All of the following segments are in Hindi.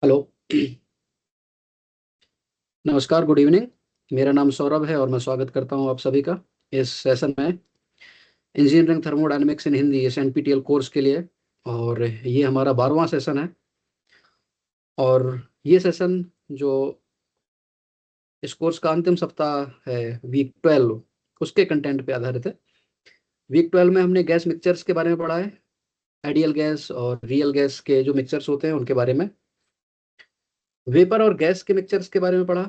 हेलो। नमस्कार, गुड इवनिंग। मेरा नाम सौरभ है और मैं स्वागत करता हूं आप सभी का इस सेशन में इंजीनियरिंग थर्मोडायनेमिक्स इन हिंदी इस एनपीटीईएल कोर्स के लिए। और ये हमारा 12वां सेशन है। और ये सेशन जो इस कोर्स का अंतिम सप्ताह है, वीक 12, उसके कंटेंट पे आधारित है। वीक 12 में हमने गैस मिक्सचर्स के बारे में पढ़ा है, आइडियल गैस और रियल गैस के जो मिक्सचर्स होते हैं उनके बारे में, वेपर और गैस के मिक्सचर्स के बारे में पढ़ा,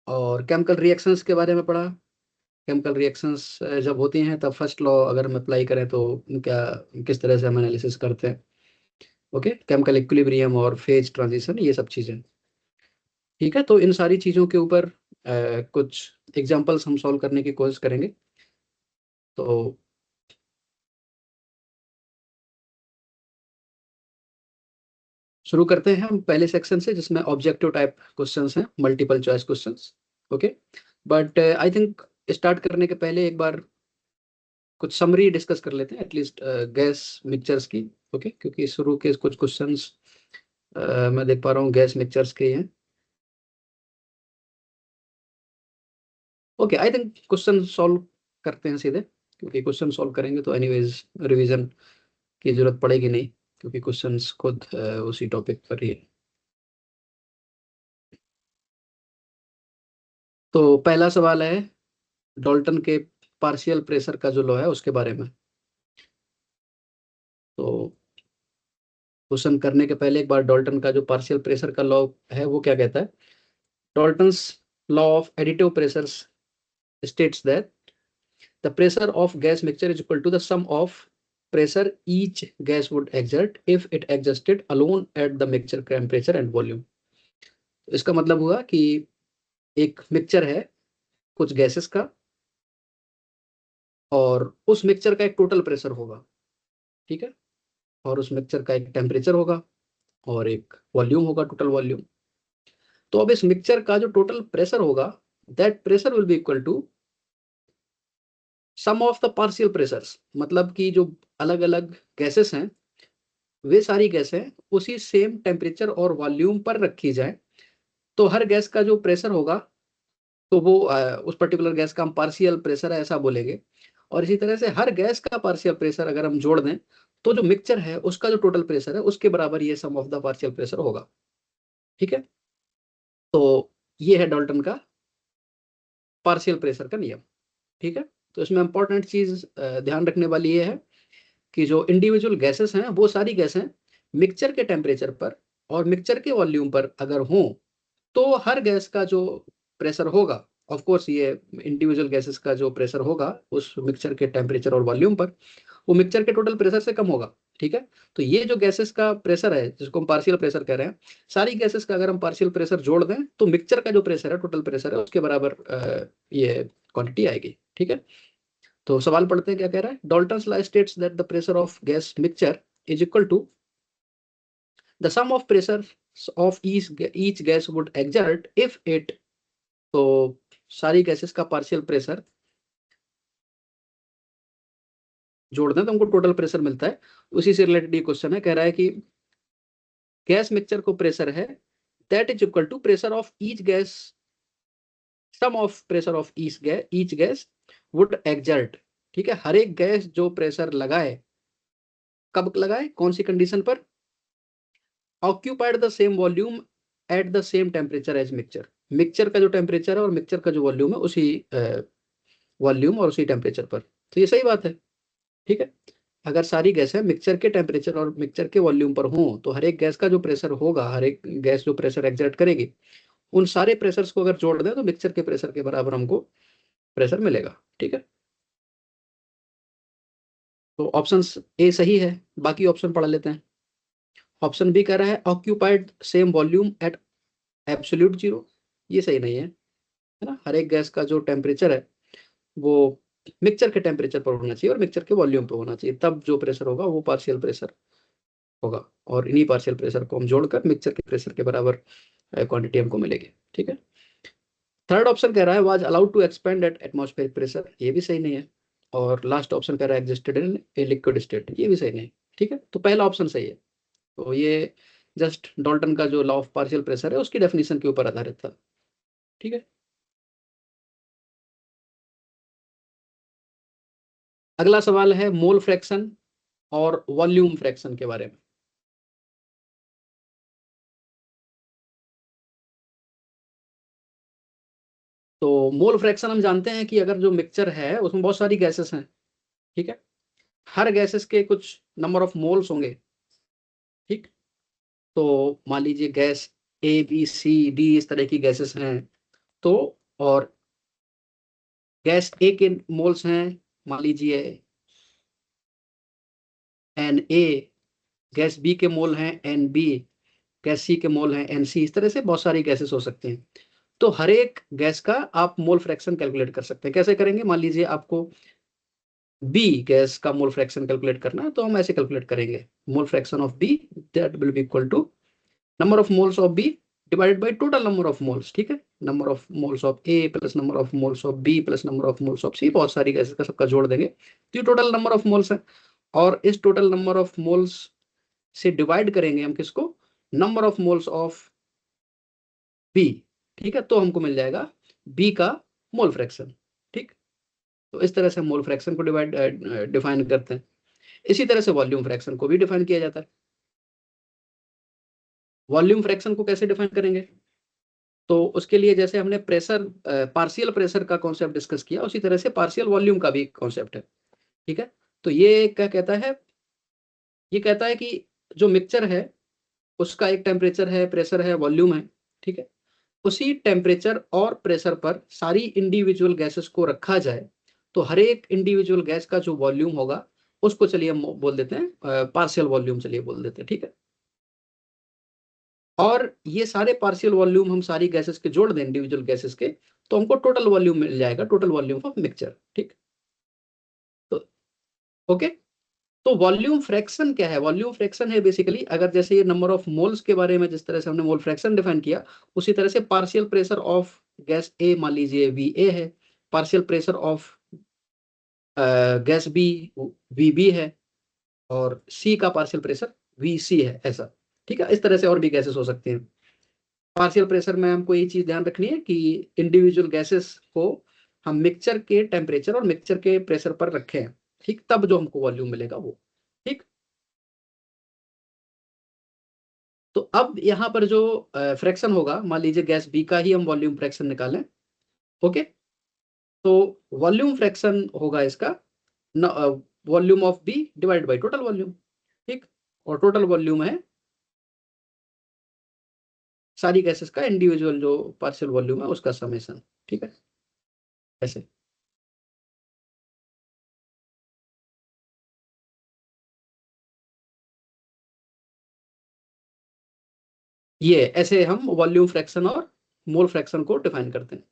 और केमिकल रिएक्शंस के बारे में पढ़ा। केमिकल रिएक्शंस जब होती हैं तब फर्स्ट लॉ अगर हम अप्लाई करें तो क्या, किस तरह से हम एनालिसिस करते हैं। ओके, केमिकल इक्विलिब्रियम और फेज ट्रांजिशन, ये सब चीज़ें। ठीक है, तो इन सारी चीज़ों के ऊपर कुछ एग्जांपल्स हम सॉल्व करने की कोशिश करेंगे। तो शुरू करते हैं हम पहले सेक्शन से, जिसमें ऑब्जेक्टिव टाइप क्वेश्चंस हैं, multiple choice questions. Okay, but I think start करने के पहले एक बार कुछ समरी डिस्कस कर लेते हैं एटलीस्ट गैस मिक्सचर्स की। ओके, क्योंकि शुरू के कुछ क्वेश्चंस मैं देख पा रहा हूँ गैस मिक्सचर्स के ही हैं। Okay, I think question solve करते हैं सीधे, क्योंकि क्वेश्चन सॉल्व करेंगे तो एनीवेज रिवीजन की जरूरत पड़ेगी नहीं, क्योंकि क्वेश्चंस खुद उसी टॉपिक पर ही है। तो पहला सवाल है डाल्टन के पार्शियल प्रेशर का जो लॉ है उसके बारे में। तो क्वेश्चन करने के पहले एक बार डाल्टन का जो पार्शियल प्रेशर का लॉ है वो क्या कहता है। Dalton's law of additive pressures states that the pressure of gas mixture is equal to the sum of pressure each gas would exert if it existed alone at the mixture temperature and volume। इसका मतलब हुआ कि एक मिक्सचर है कुछ गैसेस का, और उस मिक्सचर का एक टोटल प्रेशर होगा। ठीक है, और उस मिक्सचर का एक टेम्परेचर होगा और एक वॉल्यूम होगा, टोटल वॉल्यूम। तो अब इस मिक्सचर का जो टोटल प्रेशर होगा, that pressure will be equal to sum of the partial pressures. मतलब कि जो अलग अलग गैसेस हैं, वे सारी गैसें उसी सेम टेम्परेचर और वॉल्यूम पर रखी जाए, तो हर गैस का जो प्रेशर होगा, तो वो उस पर्टिकुलर गैस का हम पार्शियल प्रेशर है ऐसा बोलेंगे। और इसी तरह से हर गैस का पार्शियल प्रेशर अगर हम जोड़ दें, तो जो मिक्सचर है उसका जो टोटल प्रेशर है उसके बराबर ये सम ऑफ द पार्शियल प्रेशर होगा। ठीक है, तो ये है डाल्टन का पार्शियल प्रेशर का नियम। ठीक है, तो इसमें इंपॉर्टेंट चीज ध्यान रखने वाली ये है कि जो इंडिविजुअल गैसेस हैं वो सारी गैसें मिक्सचर के टेम्परेचर पर और मिक्सचर के वॉल्यूम पर अगर हों, तो हर गैस का जो प्रेशर होगा, ऑफ कोर्स ये इंडिविजुअल गैसेस का जो प्रेशर होगा उस मिक्सचर के टेम्परेचर और वॉल्यूम पर, वो मिक्सचर के टोटल प्रेशर से कम होगा। ठीक है, तो ये जो गैसेस का प्रेशर है जिसको हम पार्शियल प्रेशर कह रहे हैं, सारी गैसेस का अगर हम पार्शियल प्रेशर जोड़ दें तो मिक्सचर का जो प्रेशर है, टोटल प्रेशर है, उसके बराबर ये क्वांटिटी आएगी। ठीक है, तो सवाल पढ़ते हैं क्या कह रहा है। Dalton's law states that the pressure of gas mixture is equal to the sum of pressure of each gas would exert if it. तो सारी गैसेस का पार्शियल प्रेशर जोड़ दें तो हमको टोटल प्रेशर मिलता है। उसी से रिलेटेड ये क्वेश्चन है, कह रहा है कि गैस मिक्सचर को प्रेशर है that is equal to pressure of each gas, sum of pressure of each gas would exert. ठीक है, हर एक गैस जो प्रेशर लगाए, कब लगाए, कौन सी कंडीशन पर, occupied the same volume at the same temperature as mixture. Mixture का जो टेम्परेचर है और मिक्सचर का जो वॉल्यूम है उसी वॉल्यूम और उसी टेम्परेचर पर। तो ये सही बात है। ठीक है, अगर सारी गैसें मिक्सचर के टेम्परेचर और मिक्सचर के वॉल्यूम पर हों, तो हर एक गैस का जो प्रेशर होगा, हर एक गैस जो प्रेशर एक्सर्ट करेगी, उन सारे प्रेशर्स को अगर जोड़ दें तो मिक्सचर के प्रेशर के बराबर हमको प्रेशर मिलेगा। ठीक है, तो ऑप्शन ए सही है। बाकी ऑप्शन पढ़ लेते हैं। ऑप्शन बी कह रहा है occupied same volume eight absolute zero. ये सही नहीं है ना। हर एक गैस का जो टेम्परेचर है वो मिक्सचर के टेम्परेचर पर होना चाहिए और मिक्सचर के वॉल्यूम पर होना चाहिए, तब जो प्रेशर होगा वो पार्शियल प्रेशर होगा। और इन्हीं पार्शियल प्रेशर को हम जोड़कर मिक्सचर के प्रेशर के बराबर क्वांटिटी हमको मिलेगी। ठीक है, थर्ड ऑप्शन कह रहा है was allowed to expand at atmospheric pressure. ये भी सही नहीं है। और लास्ट ऑप्शन कह रहा है existed in a liquid state. ये भी सही नहीं। ठीक है, तो पहला ऑप्शन सही है। तो ये जस्ट डाल्टन का जो लॉ ऑफ पार्शियल प्रेशर है उसकी डेफिनेशन के ऊपर आधारित था। ठीक है, अगला सवाल है मोल फ्रैक्शन और वॉल्यूम फ्रैक्शन के बारे में। तो मोल फ्रैक्शन हम जानते हैं कि अगर जो मिक्सचर है उसमें बहुत सारी गैसेस हैं, ठीक है, हर गैसेस के कुछ नंबर ऑफ मोल्स होंगे। ठीक, तो मान लीजिए gas A B C D इस तरह की गैसेस हैं, तो और गैस ए के मोल्स हैं मान लीजिए एन ए, गैस बी के मोल हैं एन बी, गैस सी के मोल हैं एन सी, इस तरह से बहुत सारी गैसेस हो सकती हैं। तो हर एक गैस का आप मोल फ्रैक्शन कैलकुलेट कर सकते हैं। कैसे करेंगे, मान लीजिए आपको बी गैस का मोल फ्रैक्शन कैलकुलेट करना है, तो हम ऐसे कैलकुलेट करेंगे, mole fraction of B that will be equal to number of moles of B divided by total number of moles. ठीक है, number of moles of A plus number of moles of B plus number of moles of C, बहुत सारी गैसेस का सबका जोड़ देंगे तो ये टोटल नंबर ऑफ मोल्स है। और इस टोटल नंबर ऑफ मोल्स से डिवाइड करेंगे हम किसको, number of moles of B. ठीक है, तो हमको मिल जाएगा बी का मोल फ्रैक्शन। ठीक, तो इस तरह से मोल फ्रैक्शन को डिफाइन करते हैं। इसी तरह से वॉल्यूम फ्रैक्शन को भी डिफाइन किया जाता है। वॉल्यूम फ्रैक्शन को कैसे डिफाइन करेंगे, तो उसके लिए जैसे हमने प्रेशर पार्शियल प्रेशर का कॉन्सेप्ट डिस्कस किया, उसी तरह से पार्शियल वॉल्यूम का भी कॉन्सेप्ट है। ठीक है, तो ये क्या कहता है, ये कहता है कि जो मिक्सचर है उसका एक टेम्परेचर है, प्रेशर है, वॉल्यूम है। ठीक है, उसी टेम्परेचर और प्रेशर पर सारी इंडिविजुअल गैसेस को रखा जाए तो हर एक इंडिविजुअल गैस का जो वॉल्यूम होगा उसको चलिए हम बोल देते हैं पार्शियल वॉल्यूम, चलिए बोल देते हैं। ठीक है, और ये सारे पार्शियल वॉल्यूम हम सारी गैसेस के जोड़ दें इंडिविजुअल गैसेस के, तो हमको टोटल वॉल्यूम मिल जाएगा, टोटल वॉल्यूम ऑफ मिक्सचर। ठीक, तो ओके, तो वॉल्यूम फ्रैक्शन क्या है, वॉल्यूम फ्रैक्शन है बेसिकली, अगर जैसे ये नंबर ऑफ मोल्स के बारे में जिस तरह से हमने मोल फ्रैक्शन डिफाइन किया, उसी तरह से partial pressure of gas A मान लीजिए वी ए है, partial pressure of gas B V B है, और सी का पार्शियल प्रेशर वी सी है, ऐसा। ठीक है, इस तरह से और भी गैसेस हो सकती हैं। पार्शियल प्रेशर में हमको ये चीज ध्यान रखनी है कि इंडिविजुअल गैसेस को हम मिक्सचर के टेम्परेचर और मिक्सचर के प्रेशर पर रखें। ठीक, तब जो हमको वॉल्यूम मिलेगा वो। ठीक, तो अब यहाँ पर जो फ्रैक्शन होगा, मान लीजिए गैस बी का ही हम वॉल्यूम फ्रैक्शन निकालें। ओके, तो वॉल्यूम फ्रैक्शन होगा इसका volume of B divide by total volume. ठीक, और टोटल वॉल्यूम है सारी गैसेस का इंडिविजुअल जो पार्शियल वॉल्यूम है उसका समेशन। ठीक है, ऐसे ये ऐसे हम वॉल्यूम फ्रैक्शन और मोल फ्रैक्शन को डिफाइन करते हैं।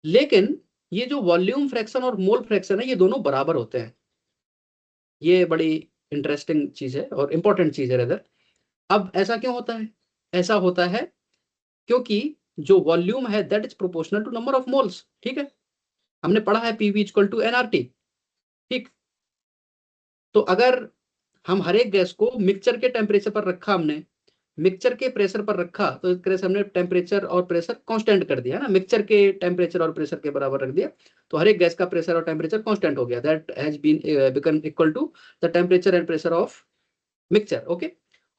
लेकिन ये जो वॉल्यूम फ्रैक्शन और मोल फ्रैक्शन है ये दोनों बराबर होते हैं। ये बड़ी इंटरेस्टिंग चीज है और इंपॉर्टेंट चीज है रदर। अब ऐसा क्यों होता है, ऐसा होता है क्योंकि जो वॉल्यूम है that is proportional to number of moles. ठीक है, हमने पढ़ा है पीवी इक्वल टू एनआरटी। ठीक, तो अगर हम हर एक गैस को मिक्सचर के टेम्परेचर पर रखा, हमने मिक्सचर के प्रेशर पर रखा, तो इस तरह से हमने टेम्परेचर और प्रेशर कांस्टेंट कर दिया है ना, मिक्सचर के टेम्परेचर और प्रेशर के बराबर रख दिया, तो हर एक गैस का प्रेशर और टेम्परेचर कांस्टेंट हो गया, that has been become equal to the temperature and pressure of mixture. Okay,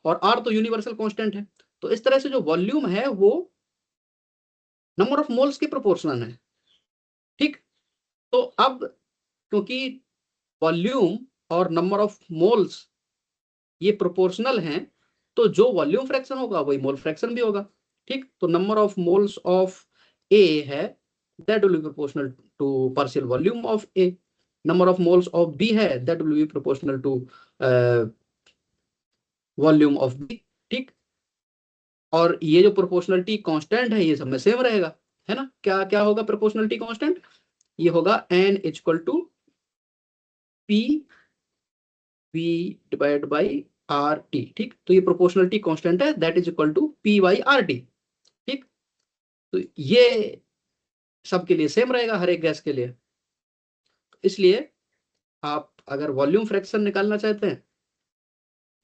और आर तो यूनिवर्सल कांस्टेंट है, तो इस तरह से जो वॉल्यूम है वो नंबर ऑफ मोल्स के प्रोपोर्शनल है। ठीक, तो अब क्योंकि वॉल्यूम और नंबर ऑफ मोल्स ये प्रोपोर्शनल हैं, तो जो वॉल्यूम फ्रैक्शन होगा वही मोल फ्रैक्शन भी होगा। ठीक, तो number of moles of A है that will be proportional to partial volume of A, number of moles of B है that will be proportional to volume of B. ठीक, और ये जो प्रोपोर्शनलिटी कांस्टेंट है ये सब में सेम रहेगा, है ना, क्या क्या होगा प्रोपोर्शनलिटी कांस्टेंट, ये होगा n equal to P V divide by R T. ठीक, तो ये प्रोपोर्शनलिटी कांस्टेंट है that is equal to P by R T. ठीक, तो ये सबके लिए सेम रहेगा हर एक गैस के लिए। इसलिए आप अगर वॉल्यूम फ्रैक्शन निकालना चाहते हैं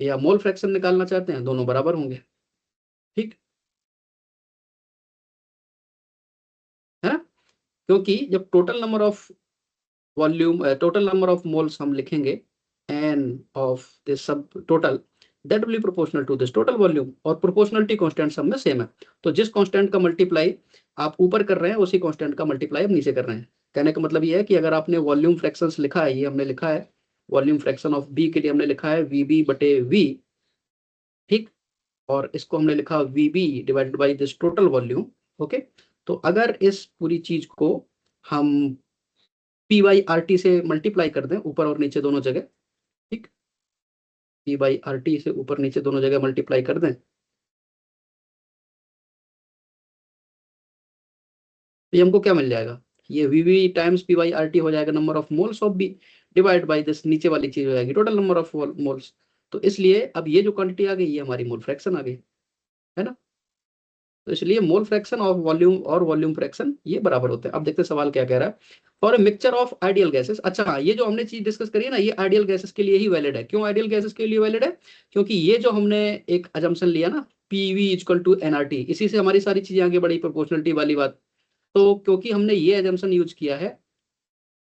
या मोल फ्रैक्शन निकालना चाहते हैं, दोनों बराबर होंगे। ठीक है ना, क्योंकि जब total number of volume total number of moles हम लिखेंगे n of this subtotal, that will be proportional to this total volume, और प्रोपोर्शनलिटी कांस्टेंट सब में सेम है। तो जिस कांस्टेंट का मल्टीप्लाई आप ऊपर कर रहे हैं उसी कांस्टेंट का मल्टीप्लाई आप नीचे कर रहे हैं। कहने का मतलब ये है कि अगर आपने वॉल्यूम फ्रैक्शंस लिखा है, ये हमने लिखा है वॉल्यूम फ्रैक्शन ऑफ बी के लिए हमने लिखा है वी बी बटे वी, ठीक, और इसको हमने लिखा V B divided by this total volume. Okay, तो अगर इस पूरी चीज को हम पी बाई आर टी से मल्टीप्लाई कर दें ऊपर और नीचे दोनों जगह, ठीक, पी बाई आर टी से ऊपर नीचे दोनों जगह मल्टीप्लाई कर दें, तो ये हमको क्या मिल जाएगा, ये V V times P by R T हो जाएगा number of moles of B, divide by this नीचे वाली चीज हो जाएगी टोटल नंबर ऑफ मोल्स। तो इसलिए अब ये जो क्वांटिटी आ गई ये हमारी मोल फ्रैक्शन आ गई, है ना। तो इसलिए मोल फ्रैक्शन ऑफ वॉल्यूम और वॉल्यूम फ्रैक्शन ये बराबर होते हैं। अब देखते हैं सवाल क्या कह रहा है। For a mixture of ideal gases, अच्छा हाँ, ये जो हमने चीज डिस्कस करी है ना, ये आइडियल गैसेस के लिए ही वैलिड है। क्यों आइडियल गैसेस के लिए वैलिड है, क्योंकि ये जो हमने एक अजम्पशन लिया ना पीवी इक्वल टू एनआरटी, इसी से हमारी सारी चीजें आगे बढ़ी, प्रोपोर्शनलिटी वाली बात। तो क्योंकि हमने ये अजम्पशन यूज किया है,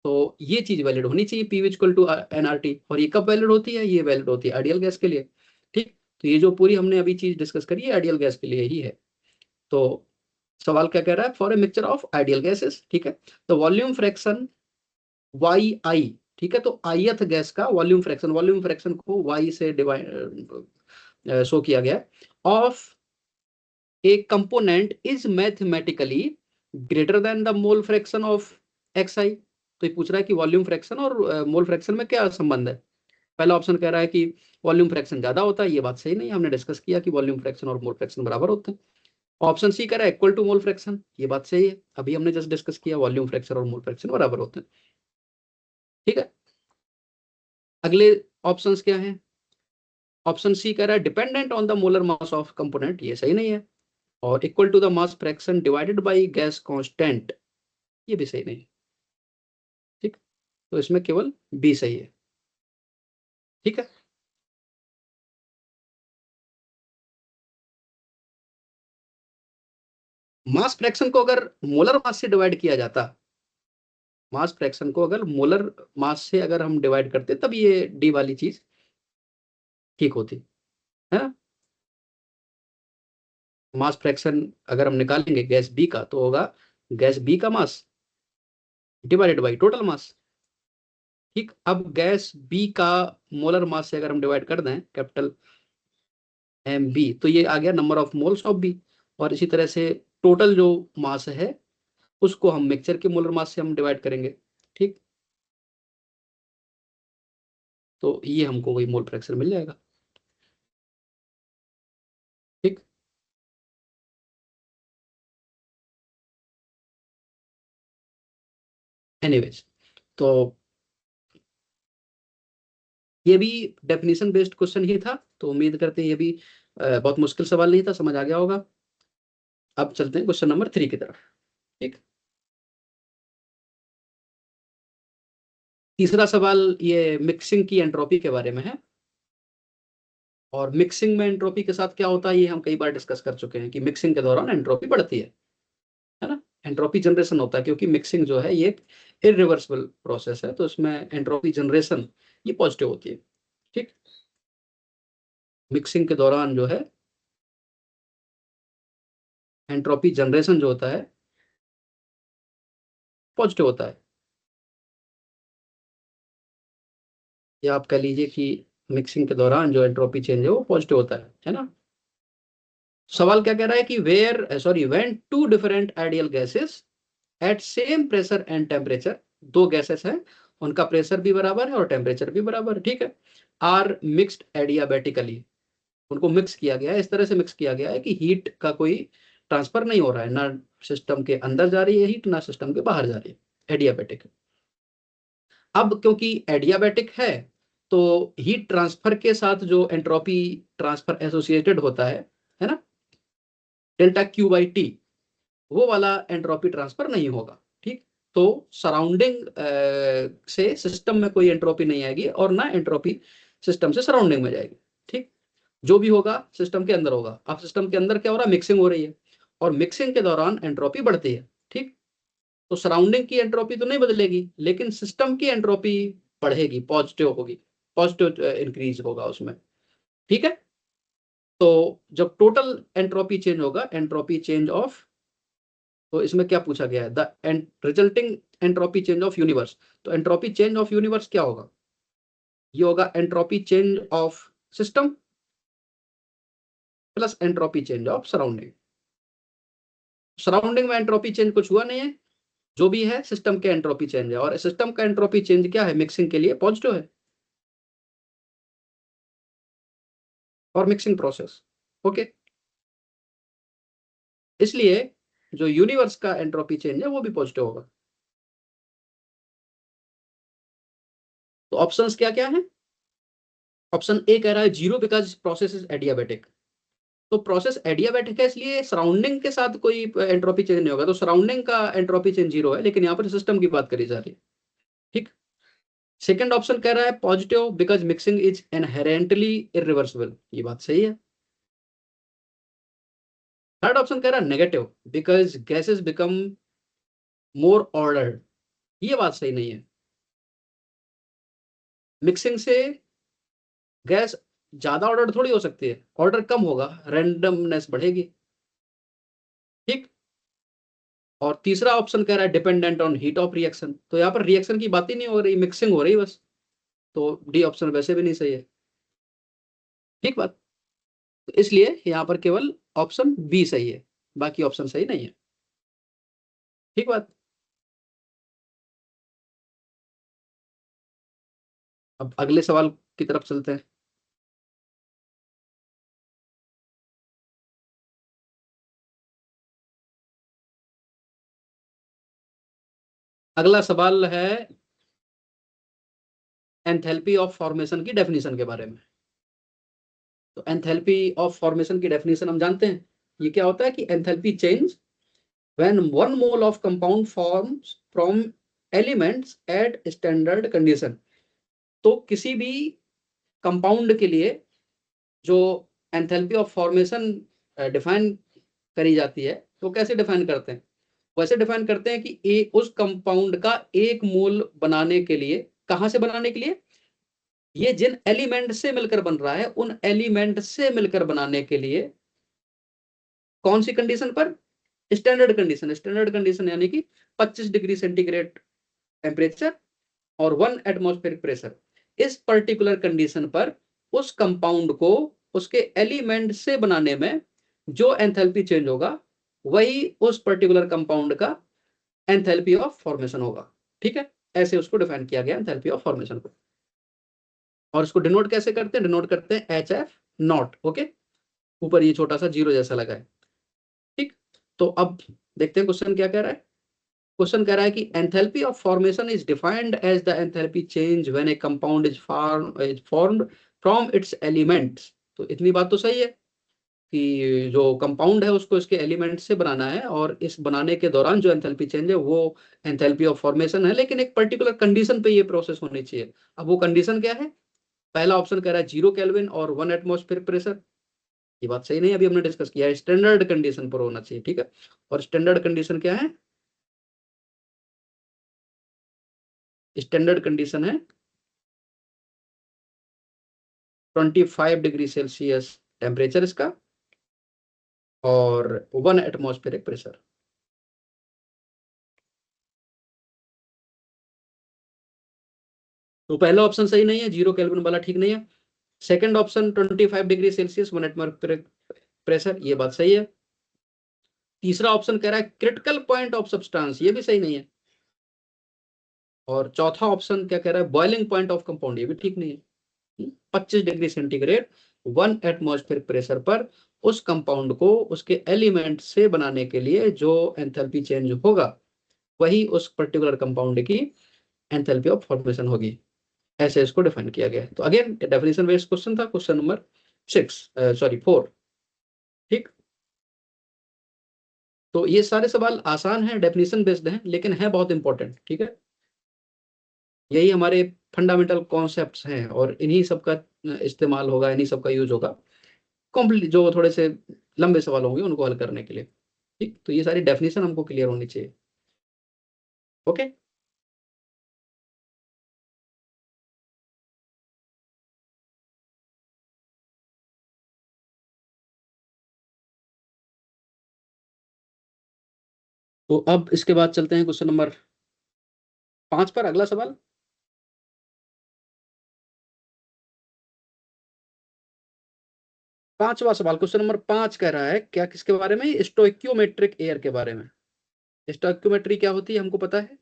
तो ये चीज वैलिड होनी चाहिए पीवी इक्वल टू एनआरटी। और ये कब वैलिड होती है, ये वैलिड होती है आइडियल गैस के लिए। ठीक, तो ये जो पूरी हमने अभी चीज डिस्कस करी है आइडियल गैस के लिए ही है। तो सवाल क्या कह रहा है, for a mixture of ideal gases, ठीक है, तो वॉल्यूम फ्रैक्शन वाई आई, ठीक है, तो आईएथ गैस का वॉल्यूम फ्रैक्शन को वाई से डिवाइड शो किया गया of A component is mathematically greater than the mole fraction of X I. तो ये पूछ रहा है कि वॉल्यूम फ्रैक्शन और मोल फ्रैक्शन में क्या संबंध है। पहला ऑप्शन कह रहा है कि वॉल्यूम फ्रैक्शन ज्यादा होता है, ये बात सही नहीं है, हमने डिस्कस किया कि वॉल्यूम फ्रैक्शन और मोल फ्रैक्शन बराबर होते हैं। ऑप्शन सी कह रहा है इक्वल टू मोल फ्रैक्शन, ये बात सही है, अभी हमने जस्ट डिस्कस किया वॉल्यूम फ्रैक्शन और मोल फ्रैक्शन बराबर होते हैं। ठीक है, अगले ऑप्शंस क्या हैं। ऑप्शन सी कह रहा है dependent on the molar mass of component, ये सही नहीं है। और equal to the mass fraction divided by gas constant, ये भी सही नहीं है। ठीक, तो इसमें केवल बी सही है। ठीक है, मास फ्रैक्शन को अगर मोलर मास से डिवाइड किया जाता, मास फ्रैक्शन को अगर मोलर मास से अगर हम डिवाइड करते तब ये डी वाली चीज ठीक होती है ना। मास फ्रैक्शन अगर हम निकालेंगे गैस बी का तो होगा गैस बी का mass divided by total mass. ठीक, अब गैस बी का मोलर मास से अगर हम डिवाइड कर दें कैपिटल एम बी, तो ये आ गया number of moles of B. और इसी तरह से टोटल जो मास है उसको हम मिक्सचर के मोलर मास से हम डिवाइड करेंगे। ठीक, तो ये हमको वही मोल फ्रैक्शन मिल जाएगा। ठीक, एनीवेज, तो ये भी डेफिनेशन बेस्ड क्वेश्चन ही था, तो उम्मीद करते हैं ये भी बहुत मुश्किल सवाल नहीं था, समझ आ गया होगा। अब चलते हैं क्वेश्चन नंबर 3 की तरफ। ठीक, तीसरा सवाल ये मिक्सिंग की एंट्रोपी के बारे में है। और मिक्सिंग में एंट्रोपी के साथ क्या होता है ये हम कई बार डिस्कस कर चुके हैं कि मिक्सिंग के दौरान एंट्रोपी बढ़ती है ना, एंट्रोपी जनरेशन होता है, क्योंकि मिक्सिंग जो है ये इरिवर्सिबल प्रोसेस है, तो इसमें एंट्रोपी जनरेशन ये पॉजिटिव होती है। ठीक, मिक्सिंग के दौरान जो है एंट्रोपी जनरेशन जो होता है पॉजिटिव होता है, या आप कह लीजिए कि मिक्सिंग के दौरान जो एंट्रोपी चेंज है वो पॉजिटिव होता है ना। सवाल क्या कह रहा है कि where sorry when two different ideal gases at same pressure and temperature, दो गैसेस हैं उनका प्रेशर भी बराबर है और टेम्परेचर भी बराबर है, ठीक है, आर मिक्स्ड एडियाबेटिकली, उनको मिक्स किया गया है, इस तरह से मिक्स किया गया है कि हीट का कोई ट्रांसफर नहीं हो रहा है, ना सिस्टम के अंदर जा रही है हीट ना सिस्टम के बाहर जा रही है, एडियाबेटिक। अब क्योंकि एडियाबेटिक तो हीट ट्रांसफर के साथ जो एंट्रोपी ट्रांसफर एसोसिएटेड होता है ना, डेल्टा क्यू बाई टी, वो वाला एंट्रोपी ट्रांसफर नहीं होगा। ठीक, तो सराउंडिंग से सिस्टम में कोई एंट्रोपी नहीं आएगी और ना एंट्रोपी सिस्टम से सराउंडिंग में जाएगी। ठीक, जो भी होगा सिस्टम के अंदर होगा। अब सिस्टम के अंदर क्या हो रहा है, मिक्सिंग हो रही है, और मिक्सिंग के दौरान एंट्रोपी बढ़ती है। ठीक, तो सराउंडिंग की एंट्रोपी तो नहीं बदलेगी, लेकिन सिस्टम की एंट्रोपी बढ़ेगी, पॉजिटिव होगी, पॉजिटिव इंक्रीज होगा उसमें। ठीक है, तो जब टोटल एंट्रोपी चेंज होगा, एंट्रोपी चेंज ऑफ, तो इसमें क्या पूछा गया है, the resulting entropy change of universe. तो एंट्रोपी चेंज ऑफ यूनिवर्स क्या होगा, ये होगा entropy change of system plus entropy change of surrounding. Surrounding में एंट्रोपी चेंज कुछ हुआ नहीं है, जो भी है सिस्टम के एंट्रोपी चेंज है, और सिस्टम का एंट्रोपी चेंज क्या है, मिक्सिंग के लिए पॉजिटिव है, और मिक्सिंग प्रोसेस। ओके, इसलिए जो यूनिवर्स का एंट्रोपी चेंज है वो भी पॉजिटिव होगा। तो ऑप्शंस क्या क्या है, ऑप्शन ए कह रहा है zero because process is adiabatic. तो प्रोसेस एडियाबेटिक है, इसलिए सराउंडिंग के साथ कोई एंट्रोपी चेंज नहीं होगा, तो सराउंडिंग का एंट्रोपी चेंज जीरो है, लेकिन यहाँ पर सिस्टम की बात करी जा रही है। ठीक, सेकंड ऑप्शन कह रहा है positive because mixing is inherently irreversible, ये बात सही है। थर्ड ऑप्शन कह रहा है negative because gases become more ordered, ये बात सही नहीं है। मिक्सिंग से गैस ज्यादा ऑर्डर थोड़ी हो सकती है, ऑर्डर कम होगा, रैंडमनेस बढ़ेगी। ठीक, और तीसरा ऑप्शन कह रहा है dependent on heat of reaction, तो यहाँ पर रिएक्शन की बात ही नहीं हो रही, मिक्सिंग हो रही बस, तो डी ऑप्शन वैसे भी नहीं सही है। ठीक बात, तो इसलिए यहाँ पर केवल ऑप्शन बी सही है, बाकी ऑप्शन सही नहीं है। ठीक बात, अब अगले सवाल की तरफ चलते हैं। अगला सवाल है एंथैल्पी ऑफ फॉर्मेशन की डेफिनेशन के बारे में। तो एंथैल्पी ऑफ फॉर्मेशन की डेफिनेशन हम जानते हैं, ये क्या होता है कि enthalpy change when one mole of compound forms from elements at standard condition। तो किसी भी कंपाउंड के लिए जो एंथैल्पी ऑफ फॉर्मेशन डिफाइन करी जाती है, तो कैसे डिफाइन करते हैं, वैसे डिफाइन करते हैं कि उस कंपाउंड का एक मोल बनाने के लिए, कहां से बनाने के लिए, ये जिन एलिमेंट से मिलकर बन रहा है उन एलिमेंट से मिलकर बनाने के लिए कौन सी कंडीशन पर, स्टैंडर्ड कंडीशन। स्टैंडर्ड कंडीशन यानी कि 25 डिग्री सेंटीग्रेड टेम्परेचर और 1 एटमॉस्फेरिक प्रेशर। इस पर्टिकुलर कंडीशन पर उस कंपाउंड को उसके एलिमेंट से बनाने में जो एंथैल्पी चेंज होगा, वही उस पर्टिकुलर कंपाउंड का एंथैल्पी ऑफ फॉर्मेशन होगा। ठीक है, ऐसे उसको डिफाइन किया गया एंथैल्पी ऑफ फॉर्मेशन को, और इसको डिनोट कैसे करते हैं, डिनोट करते हैं एच एफ नॉट। ओके, ऊपर ये छोटा सा जीरो जैसा लगा है। ठीक, तो अब देखते हैं क्वेश्चन क्या कह रहा है। क्वेश्चन कह रहा है कि enthalpy of formation is defined as the enthalpy change when a compound is formed from its elements. तो इतनी बात तो सही है कि जो कंपाउंड है उसको इसके एलिमेंट से बनाना है, और इस बनाने के दौरान जो एंथैल्पी चेंज है वो एंथैल्पी ऑफ फॉर्मेशन है, लेकिन एक पर्टिकुलर कंडीशन पे ये प्रोसेस होनी चाहिए। अब वो कंडीशन क्या है, पहला ऑप्शन कह रहा है 0 केल्विन और 1 एटमॉस्फेरिक प्रेशर, ये बात सही नहीं, अभी हमने डिस्कस किया है, स्टैंडर्ड कंडीशन पर होना चाहिए। ठीक है, और स्टैंडर्ड कंडीशन क्या है, स्टैंडर्ड कंडीशन है 25 डिग्री सेल्सियस टेम्परेचर इसका, और 1 एटमॉस्फेरिक प्रेशर। तो पहला ऑप्शन सही नहीं है, 0 केल्विन वाला ठीक नहीं है। Second option 25 degree Celsius 1 atmospheric pressure, ये बात सही है। तीसरा ऑप्शन कह रहा है क्रिटिकल पॉइंट ऑफ सब्सटेंस, ये भी सही नहीं है। और चौथा ऑप्शन क्या कह रहा है, बॉइलिंग पॉइंट ऑफ कंपाउंड, ये भी ठीक नहीं है। 25 डिग्री सेंटीग्रेड 1 एटमॉस्फेरिक प्रेशर पर उस कंपाउंड को उसके एलिमेंट से बनाने के लिए जो एंथैल्पी चेंज होगा, वही उस पर्टिकुलर कंपाउंड की एंथैल्पी ऑफ फॉर्मेशन होगी। ऐसे इसको डिफाइन किया गया है। तो अगेन डेफिनेशन बेस्ड क्वेश्चन था, क्वेश्चन नंबर 4। ठीक, तो ये सारे सवाल आसान हैं, डेफिनेशन बेस्ड हैं, लेकिन है बहुत इंपॉर्टेंट। ठीक है, यही हमारे फंडामेंटल कॉन्सेप्ट्स हैं और इन्हीं सब का इस्तेमाल होगा, इन्हीं सब का यूज होगा कॉम्प्लीट, जो थोड़े से लंबे सवाल होंगे उनको हल करने के लिए। ठीक, तो ये सारी डेफिनेशन हमको क्लियर होनी चाहिए। ओके। तो अब इसके बाद चलते हैं क्वेश्चन नंबर 5 पर, अगला सवाल। पांचवा सवाल, क्वेश्चन नंबर 5 कह रहा है क्या, किसके बारे में? स्टोइक्योमेट्रिक एयर के बारे में। स्टोइक्योमेट्री क्या होती है हमको पता है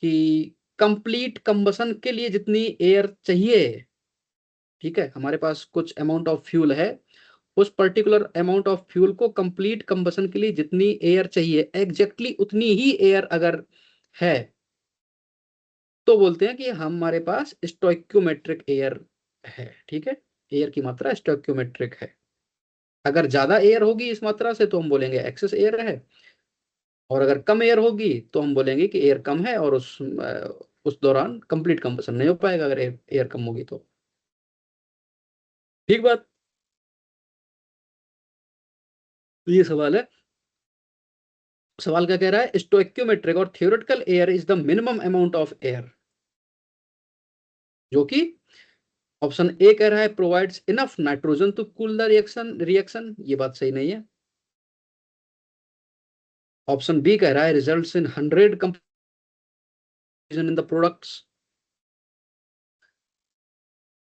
कि कंप्लीट कंबसन के लिए जितनी एयर चाहिए, ठीक है, हमारे पास कुछ अमाउंट ऑफ फ्यूल है, उस पर्टिकुलर अमाउंट ऑफ फ्यूल को कंप्लीट कंबसन के लिए जितनी एयर चाहिए, एग्जैक्टली उतनी ही एयर अगर है तो बोलते हैं कि हमारे पास स्टोइक्योमेट्रिक एयर है। ठीक है, एयर की मात्रा स्टोइक्योमेट्रिक है। अगर ज्यादा एयर होगी इस मात्रा से तो हम बोलेंगे एक्सेस एयर है, और अगर कम एयर होगी तो हम बोलेंगे कि एयर कम है और उस दौरान कंप्लीट कंबसन नहीं हो पाएगा अगर एयर कम होगी तो। ठीक बात। तो ये सवाल है। सवाल क्या कह रहा है? स्टोइक्योमेट्रिक और theoretical air is the minimum amount of air, जो कि ऑप्शन ए कह रहा है provides enough nitrogen to cool the reaction, ये बात सही नहीं है। ऑप्शन बी कह रहा है results in 100 completion in the products.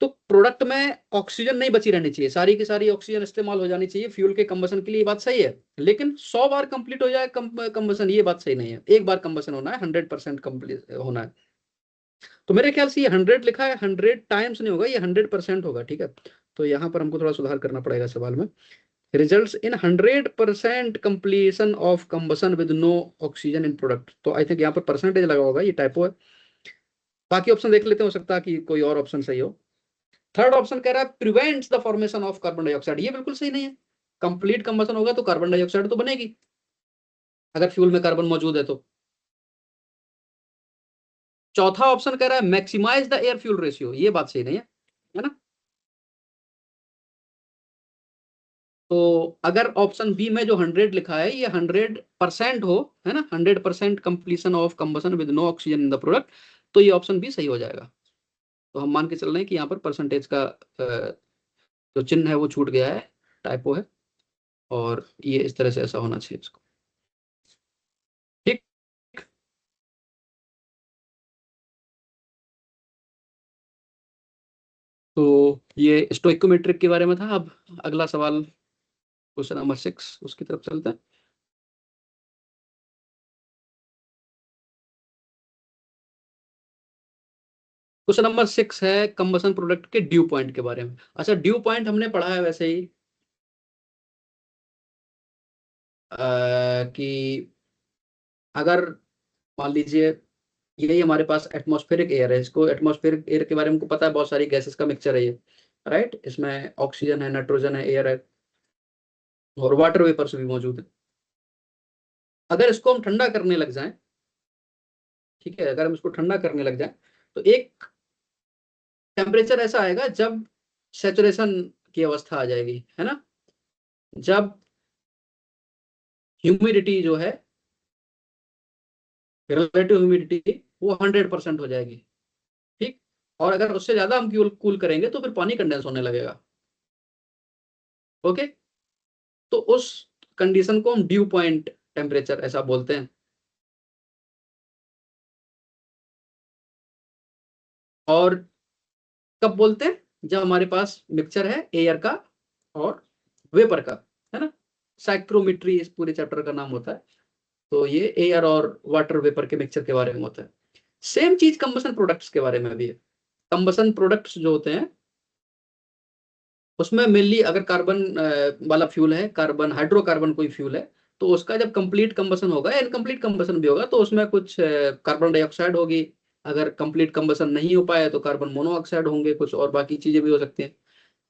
तो प्रोडक्ट में ऑक्सीजन नहीं बची रहनी चाहिए, सारी की सारी ऑक्सीजन इस्तेमाल हो जानी चाहिए फ्यूल के कंबसन के लिए, ये बात सही है। लेकिन 100 बार कंप्लीट हो जाए कंबसन, ये बात सही नहीं है। एक बार कंबसन होना है, 100% कंप्लीट होना है। तो मेरे ख्याल से ये 100 लिखा है, 100 टाइम्स नहीं होगा, ये 100% होगा। ठीक है, तो यहाँ पर हमको थोड़ा सुधार करना पड़ेगा सवाल में। Results in 100% completion of combustion with no oxygen in product, तो आई थिंक यहाँ पर परसेंटेज लगा होगा, ये टाइपो है। बाकी ऑप्शन देख लेते हैं, हो सकता है कि कोई और ऑप्शन सही हो। थर्ड ऑप्शन कह रहा है prevents the formation of carbon dioxide, ये बिल्कुल सही नहीं है। कंप्लीट कंबसन होगा तो कार्बन डाइऑक्साइड तो बनेगी अगर फ्यूल में कार्बन मौजूद है तो। चौथा ऑप्शन कह रहा है maximize the air fuel ratio, ये बात सही नहीं है ना। तो अगर ऑप्शन बी में जो 100 लिखा है ये 100% हो, है ना, 100% completion of combustion with no oxygen in the product, तो ये ऑप्शन बी सही हो जाएगा। तो हम मान के चल रहे हैं कि यहाँ पर परसेंटेज का जो चिन्ह है वो छूट गया है, टाइपो है, और ये इस तरह से ऐसा होना चाहिए इसको। ठीक। तो ये स्टोइकोमेट्रिक के बारे में था। अब अगला सवाल, क्वेश्चन नंबर 6, उसकी तरफ चलते हैं। क्वेश्चन नंबर 6 है कंबसन प्रोडक्ट के ड्यू पॉइंट के बारे में। अच्छा, ड्यू पॉइंट हमने पढ़ा है वैसे ही कि अगर मान लीजिए यही हमारे पास एटमॉस्फेरिक एयर है, इसको एटमॉस्फेरिक एयर के बारे में हमको पता है, बहुत सारी गैसेस का मिक्सचर है ये, राइट। इसमें ऑक्सीजन है, नाइट्रोजन है, एयर है, और वाटर वेपर्स भी मौजूद है। अगर इसको हम ठंडा करने लग जाएं, ठीक है, अगर हम इसको ठंडा करने लग जाएं तो एक टेम्परेचर ऐसा आएगा जब सेचुरेशन की अवस्था आ जाएगी, है ना, जब ह्यूमिडिटी जो है, रिलेटिव ह्यूमिडिटी, वो 100% हो जाएगी। ठीक, और अगर उससे ज्यादा हम कूल करेंगे तो फिर पानी कंडेंस होने लगेगा। ओके, तो उस कंडीशन को हम ड्यू पॉइंट टेम्परेचर ऐसा बोलते हैं। और कब बोलते हैं? जब हमारे पास मिक्सचर है एयर का और वेपर का, है ना। साइक्रोमेट्री इस पूरे चैप्टर का नाम होता है। तो ये एयर और वाटर वेपर के मिक्सचर के बारे में होता है। सेम चीज कंबसन प्रोडक्ट्स के बारे में भी है। कंबसन प्रोडक्ट्स जो होते हैं उसमें मेनली अगर कार्बन वाला फ्यूल है, कार्बन हाइड्रोकार्बन कोई फ्यूल है, तो उसका जब कंप्लीट कंबसन होगा, इनकम्प्लीट कंबसन भी होगा, तो उसमें कुछ कार्बन डाइऑक्साइड होगी। अगर कंप्लीट कंबसन नहीं हो पाया तो कार्बन मोनोऑक्साइड होंगे, कुछ और बाकी चीजें भी हो सकती हैं।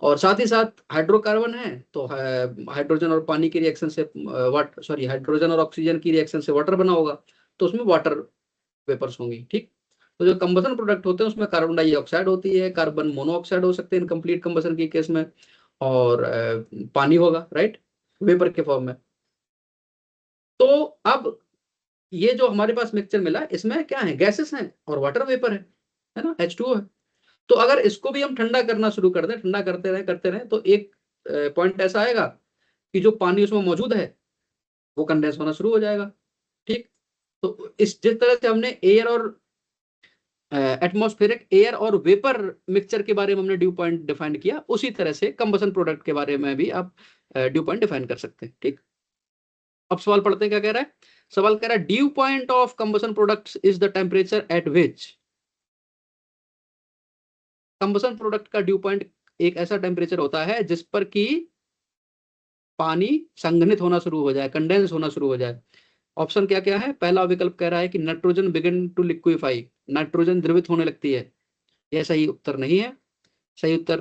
और साथ ही साथ हाइड्रोकार्बन है तो हाइड्रोजन और पानी की रिएक्शन से हाइड्रोजन और ऑक्सीजन की रिएक्शन से वाटर बना होगा, तो उसमें वाटर वेपर्स होंगी। ठीक, तो जो कंबसन प्रोडक्ट होते हैं उसमें कार्बन डाइऑक्साइड होती है, कार्बन मोनोऑक्साइड हो सकते हैं इनकम्प्लीट कंबसन की केस में, और पानी होगा, राइट, वेपर के फॉर्म में। तो अब ये जो हमारे पास मिक्सचर मिला इसमें क्या है, गैसेस हैं और वाटर वेपर है ना, H2O है। तो अगर इसको भी हम ठंडा करना शुरू कर दें, ठंडा करते रहे तो एक पॉइंट ऐसा आएगा कि जो पानी उसमें मौजूद है वो कंडेंस होना शुरू हो जाएगा। ठीक, तो इस जिस तरह से हमने एयर और एटमॉस्फेरिक एयर और वेपर मिक्सचर के बारे में हमने ड्यू पॉइंट डिफाइन किया, उसी तरह से कंबसन प्रोडक्ट के बारे में भी आप ड्यू पॉइंट डिफाइन कर सकते हैं। ठीक, अब सवाल पढ़ते हैं क्या कह रहा है। सवाल कह रहा है due point of combustion products is the temperature at which, combustion product का ड्यू पॉइंट एक ऐसा टेम्परेचर होता है जिस पर कि पानी संघनित होना शुरू हो जाए, कंडेंस होना शुरू हो जाए। ऑप्शन क्या क्या है, पहला विकल्प कह रहा है कि nitrogen begin to liquefy, nitrogen द्रवित होने लगती है, यह सही उत्तर नहीं है। सही उत्तर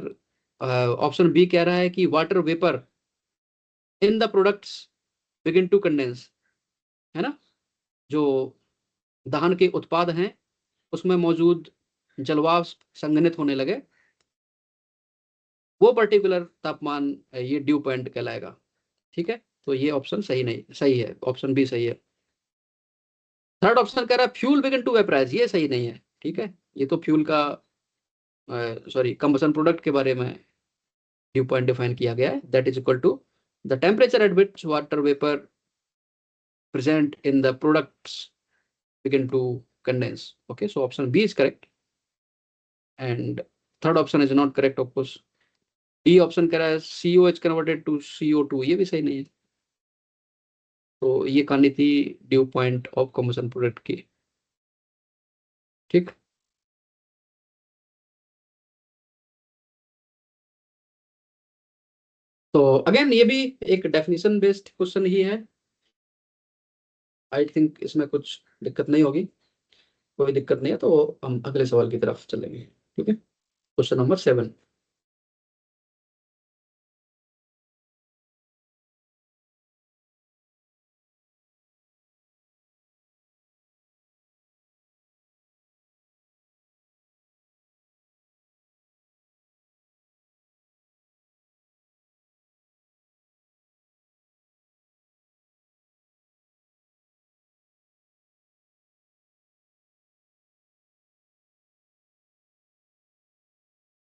ऑप्शन बी कह रहा है कि water vapour in the products begin to condense, है ना, जो दहन के उत्पाद हैं उसमें मौजूद जलवाष्प संघनित होने लगे, वो पर्टिकुलर तापमान ये ड्यू पॉइंट कहलाएगा। ठीक है, तो ये ऑप्शन सही नहीं, सही है, ऑप्शन बी सही है। थर्ड ऑप्शन कह रहा है फ्यूल बिगिन टू वेपराइज, ये सही नहीं है। ठीक है, ये तो फ्यूल का सॉरी कंबसन प्रोडक्ट के बारे में ड्यू पॉइंट डिफाइन किया गया है, that is equal to the temperature at which water vapour present in the products begin to condense. Okay, so option B is correct and third option is not correct of course. D option कह रहा है COH converted to CO2, ये भी सही नहीं है। तो ये कहानी थी due point of combustion product की। ठीक, तो अगेन ये भी एक डेफिनेशन बेस्ड क्वेश्चन ही है, आई थिंक इसमें कुछ दिक्कत नहीं होगी। कोई दिक्कत नहीं है तो हम अगले सवाल की तरफ चलेंगे। ठीक है, क्वेश्चन नंबर 7।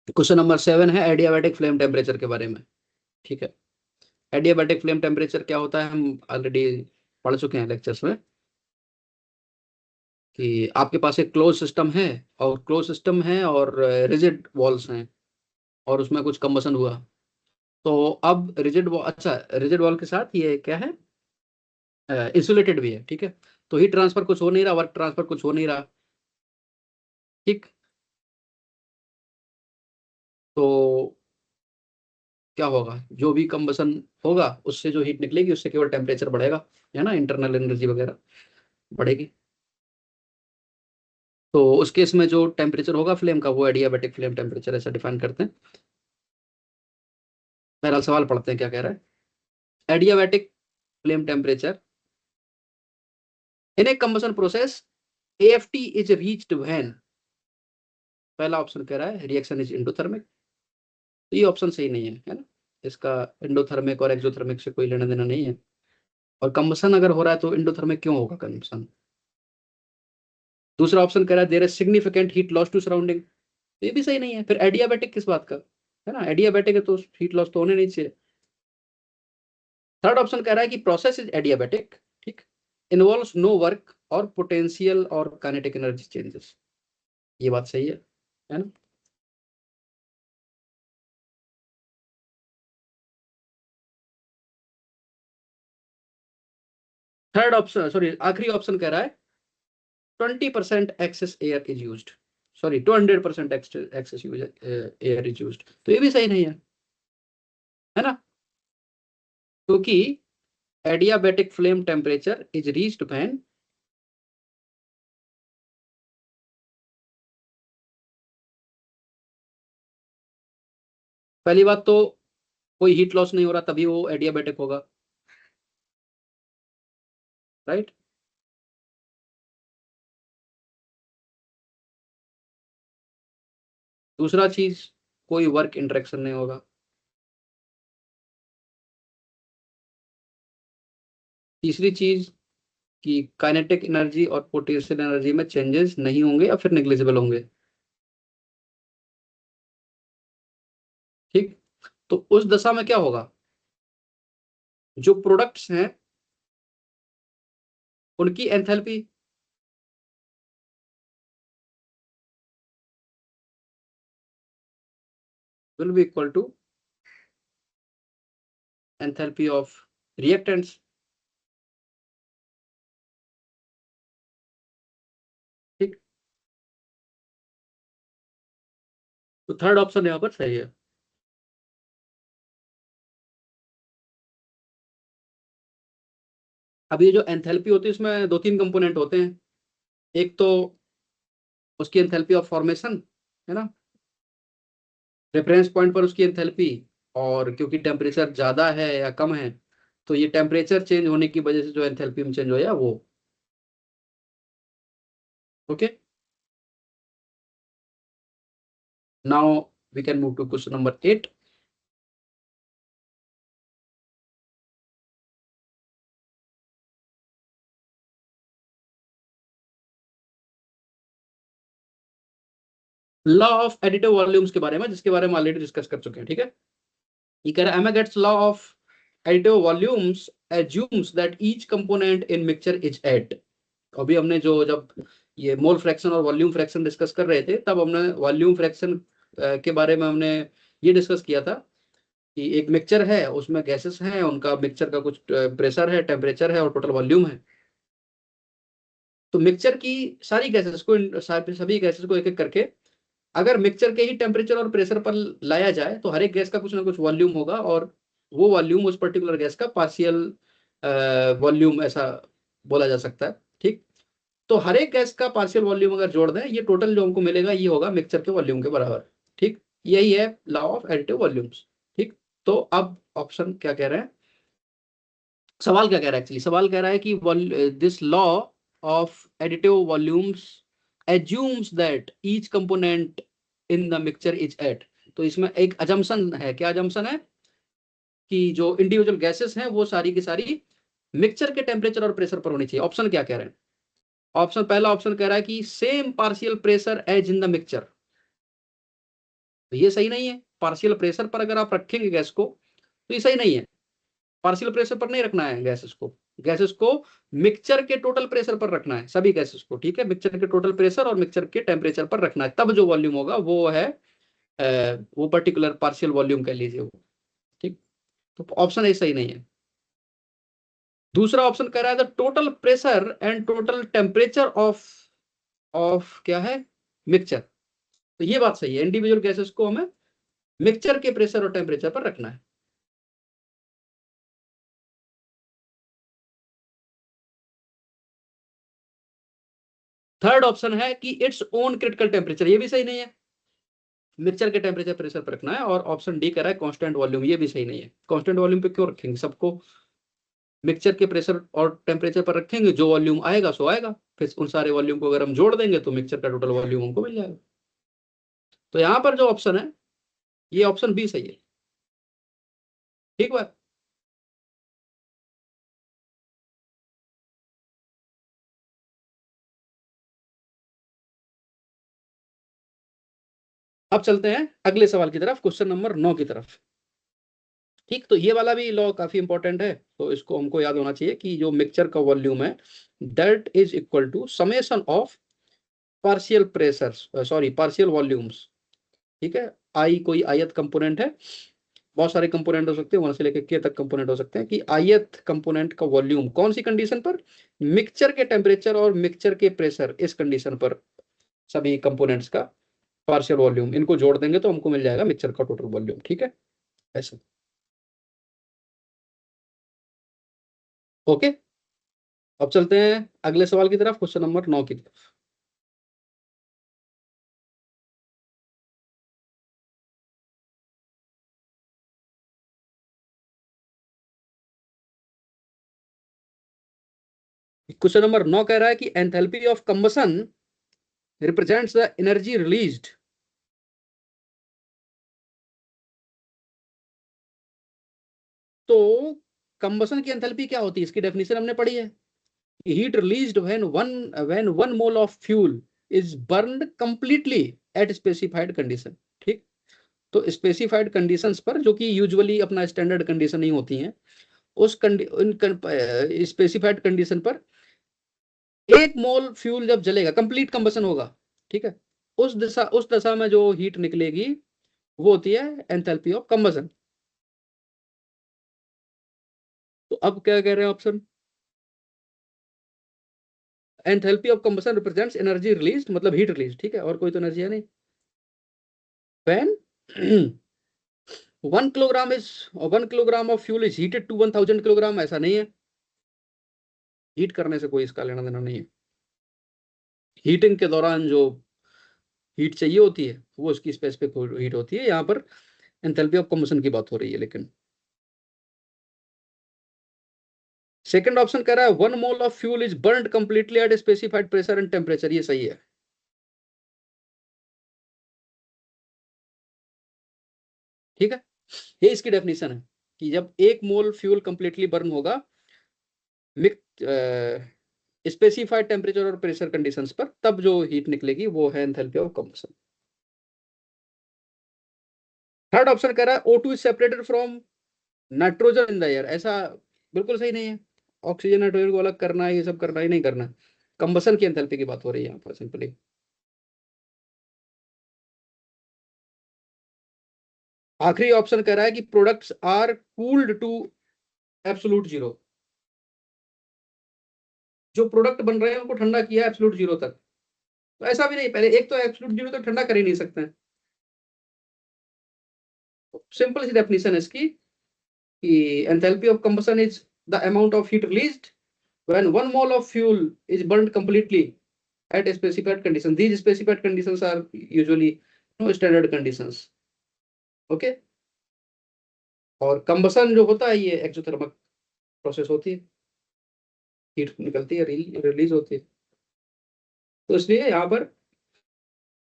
क्वेश्चन नंबर 7 है एडियाबैटिक फ्लेम टेम्परेचर के बारे में। ठीक है, एडियाबैटिक फ्लेम टेम्परेचर क्या होता है हम ऑलरेडी पढ़ चुके हैं लेक्चर्स में, कि आपके पास एक क्लोज सिस्टम है, और क्लोज सिस्टम है और रिजिड वॉल्स हैं, और उसमें कुछ कंबसन हुआ। तो अब रिजिड वॉल, अच्छा रिजिड वॉल के साथ ये क्या है, इंसुलेटेड भी है। ठीक है, तो हीट ट्रांसफर कुछ हो नहीं रहा, वर्क ट्रांसफर कुछ हो नहीं रहा। ठीक, तो क्या होगा, जो भी कंबसन होगा उससे जो हीट निकलेगी उससे केवल टेम्परेचर बढ़ेगा, है ना, इंटरनल एनर्जी वगैरह बढ़ेगी। तो उस केस में जो टेम्परेचर होगा फ्लेम का वो एडियाबैटिक फ्लेम टेम्परेचर ऐसा डिफाइन करते हैं। पहला सवाल पढ़ते हैं क्या कह रहा है। Adiabatic flame temperature in A combustion process AFT is reached when, पहला ऑप्शन कह रहा है रिएक्शन इज एंडोथर्मिक, तो ये ऑप्शन सही नहीं है ना, इसका एंडोथर्मिक और एक्सोथर्मिक से कोई लेना देना नहीं है। और कंबसन अगर हो रहा है तो एंडोथर्मिक क्यों होगा कंबसन। दूसरा ऑप्शन कह रहा है there is significant heat loss to surrounding, ये भी सही नहीं है। फिर एडियाबैटिक किस बात का, है ना, एडियाबैटिक है तो हीट लॉस तो होने नहीं चाहिए। थर्ड ऑप्शन कह रहा है कि प्रोसेस इज एडियाबैटिक, ठीक, इन्वॉल्व्स नो वर्क और पोटेंशियल और काइनेटिक एनर्जी चेंजेस, ये बात सही है ना। थर्ड ऑप्शन सॉरी आखिरी ऑप्शन कह रहा है 20% excess air is used, sorry 200% excess air is used, तो ये भी सही नहीं है ना, क्योंकि adiabatic flame temperature is reached when पहली बात तो कोई हीट लॉस नहीं हो रहा तभी वो एडियाबैटिक होगा, राइट। दूसरा चीज, कोई वर्क इंटरेक्शन नहीं होगा। तीसरी चीज कि काइनेटिक एनर्जी और पोटेंशियल एनर्जी में चेंजेस नहीं होंगे या फिर नेग्लिजिबल होंगे। ठीक। तो उस दशा में क्या होगा, जो प्रोडक्ट्स हैं उनकी enthalpy will be equal to enthalpy of reactants. ठीक। तो थर्ड ऑप्शन यहाँ पर सही है। अब ये जो एंथैल्पी होती है इसमें दो तीन कंपोनेंट होते हैं। एक तो उसकी एंथैल्पी ऑफ फॉर्मेशन, है ना, रेफरेंस पॉइंट पर उसकी एंथैल्पी, और क्योंकि टेम्परेचर ज्यादा है या कम है तो ये टेम्परेचर चेंज होने की वजह से जो एंथैल्पी में चेंज हो या वो। Okay, now we can move to question number 8। Law of additive volumes के बारे में, जिसके बारे में ऑलरेडी डिस्कस कर चुके हैं। ठीक है, ये कह रहा है Amagat's law of additive volumes assumes that each component in mixture is at। अभी हमने जो जब ये मोल फ्रैक्शन और वॉल्यूम फ्रैक्शन डिस्कस कर रहे थे तब हमने वॉल्यूम फ्रैक्शन के बारे में हमने ये डिस्कस किया था कि एक मिक्सचर है, उसमें गैसेस हैं, उनका मिक्सचर का कुछ प्रेशर है, टेम्परेचर है और टोटल वॉल्यूम है। तो मिक्सचर की सारी गैसेस को, सभी गैसेस को एक एक करके अगर मिक्सचर के ही टेम्परेचर और प्रेशर पर लाया जाए तो हर एक गैस का कुछ ना कुछ वॉल्यूम होगा, और वो वॉल्यूम उस पर्टिकुलर गैस का पार्शियल वॉल्यूम ऐसा बोला जा सकता है। ठीक। तो हर एक गैस का पार्शियल वॉल्यूम अगर जोड़ दें, ये टोटल जो हमको मिलेगा ये होगा मिक्सचर के वॉल्यूम के बराबर। ठीक, यही है लॉ ऑफ एडिटिव वॉल्यूम्स। ठीक। तो अब ऑप्शन क्या कह रहे हैं, सवाल क्या कह रहा है, एक्चुअली सवाल कह रहा है कि this law of additive volumes assumes that each component in the mixture is at. तो इसमें एक अजम्पशन है, क्या अजम्पशन है कि जो इंडिविजुअल गैसेस हैं वो सारी की सारी मिक्सचर के टेम्परेचर और प्रेशर पर होनी चाहिए। ऑप्शन क्या कह रहे हैं, ऑप्शन पहला ऑप्शन कह रहा है कि same partial pressure as in the mixture. तो ये सही नहीं है, पार्शियल प्रेशर पर अगर आप रखेंगे गैस को तो ये सही नहीं है। पार्शियल प्रेशर पर नहीं रखना है गैसेस को, गैसेस को मिक्सचर के टोटल प्रेशर पर रखना है, सभी गैसेस को। ठीक है, मिक्सचर के टोटल प्रेशर और मिक्सचर के टेम्परेचर पर रखना है, तब जो वॉल्यूम होगा वो है वो पर्टिकुलर पार्शियल वॉल्यूम कह लीजिए वो। ठीक। तो ऑप्शन ए सही नहीं है। दूसरा ऑप्शन कह रहा है the total pressure and total temperature of of क्या है, मिक्सचर। तो ये बात सही है, इंडिविजुअल गैसेस को हमें मिक्सचर के प्रेशर और टेम्परेचर पर रखना है। थर्ड ऑप्शन है कि इट्स ओन क्रिटिकल टेम्परेचर, ये भी सही नहीं है, मिक्सचर के टेम्परेचर प्रेशर पर रखना है। और ऑप्शन डी कह रहा है कांस्टेंट वॉल्यूम, ये भी सही नहीं है। कांस्टेंट वॉल्यूम पे क्यों रखेंगे, सबको मिक्सचर के प्रेशर और टेम्परेचर पर रखेंगे, जो वॉल्यूम आएगा सो आएगा, फिर उन सारे वॉल्यूम को अगर हम जोड़ देंगे तो मिक्सचर का टोटल वॉल्यूम हमको मिल जाएगा। तो यहाँ पर जो ऑप्शन है ये ऑप्शन बी सही है। ठीक बात। अब चलते हैं अगले सवाल की तरफ, क्वेश्चन नंबर 9 की तरफ। ठीक, तो ये वाला भी लॉ काफी इंपॉर्टेंट है, तो इसको हमको याद होना चाहिए कि जो मिक्सचर का वॉल्यूम है that is equal to summation of partial pressure, sorry partial volumes. ठीक है, आई कोई आयत कंपोनेंट है, बहुत सारे कंपोनेंट हो सकते हैं, वहां से लेकर के तक कंपोनेंट हो सकते हैं, कि आयत कंपोनेंट का वॉल्यूम कौन सी कंडीशन पर, मिक्सचर के टेम्परेचर और मिक्सचर के प्रेशर, इस कंडीशन पर सभी कंपोनेंट्स का पार्शियल वॉल्यूम, इनको जोड़ देंगे तो हमको मिल जाएगा मिक्सचर का टोटल वॉल्यूम। ठीक है, ऐसे। ओके, अब चलते हैं अगले सवाल की तरफ, क्वेश्चन नंबर 9 की तरफ। क्वेश्चन नंबर 9 कह रहा है कि enthalpy of combustion represents the energy released तो कंबसन की एंथैल्पी क्या होती है, इसकी डेफिनेशन हमने पढ़ी है, heat released when one mole of fuel is burned completely eight specified condition. ठीक, तो स्पेसिफाइड कंडीशंस पर, जो कि यूजुअली अपना स्टैंडर्ड कंडीशन नहीं होती हैं, उस स्पेसिफाइड कंडीशन पर एक मोल फ्यूल जब जलेगा, कंप्लीट कंबसन होगा, ठीक है, उस दशा में जो हीट निकलेगी वो होती है एंथैल्पी ऑफ कंबसन। तो अब क्या कह रहे हैं option, enthalpy of combustion represents energy release, मतलब हीट रिलीज, ठीक है, और कोई तो एनर्जी है नहीं। When 1 kilogram of fuel is heated to 1000 kilogram, ऐसा नहीं है, हीट करने से कोई इसका लेना देना नहीं है। हीटिंग के दौरान जो हीट चाहिए होती है वो उसकी स्पेसिफिक हीट होती है, यहाँ पर एंथैल्पी ऑफ कंबसन की बात हो रही है। लेकिन सेकंड ऑप्शन कह रहा है 1 mole of fuel is burned completely eight specified pressure and temperature, ये सही है। ठीक है, ये इसकी डेफिनेशन है कि जब 1 मोल फ्यूल कंप्लीटली बर्न होगा स्पेसिफाइड टेम्परेचर और प्रेशर कंडीशंस पर, तब जो हीट निकलेगी वो है enthalpy of combustion. Third option कह रहा है O2 is separated from nitrogen in the air, ऐसा बिल्कुल सही नहीं है। ऑक्सीजन नाइट्रोजन को अलग करना है, ये सब करना ही नहीं करना, कंबसन की एंथैल्पी की बात हो रही है यहाँ पर सिंपली। आखिरी ऑप्शन कह रहा है कि products are cooled to absolute zero, जो प्रोडक्ट बन रहे हैं उनको ठंडा किया एब्सोल्यूट जीरो तक। तो ऐसा भी नहीं, पहले एक तो एब्सोल्यूट जीरो तक ठंडा कर ही नहीं सकते हैं। सिंपल सी डेफिनेशन है इसकी कि enthalpy of combustion is the amount of heat released when 1 mole of fuel is burned completely at a specified condition. These specified conditions are usually no standard conditions. Okay, और कंबसन जो होता है ये एक्सोथर्मल प्रोसेस होती है, हीट निकलती है, रिलीज होती है। तो इसलिए यहाँ पर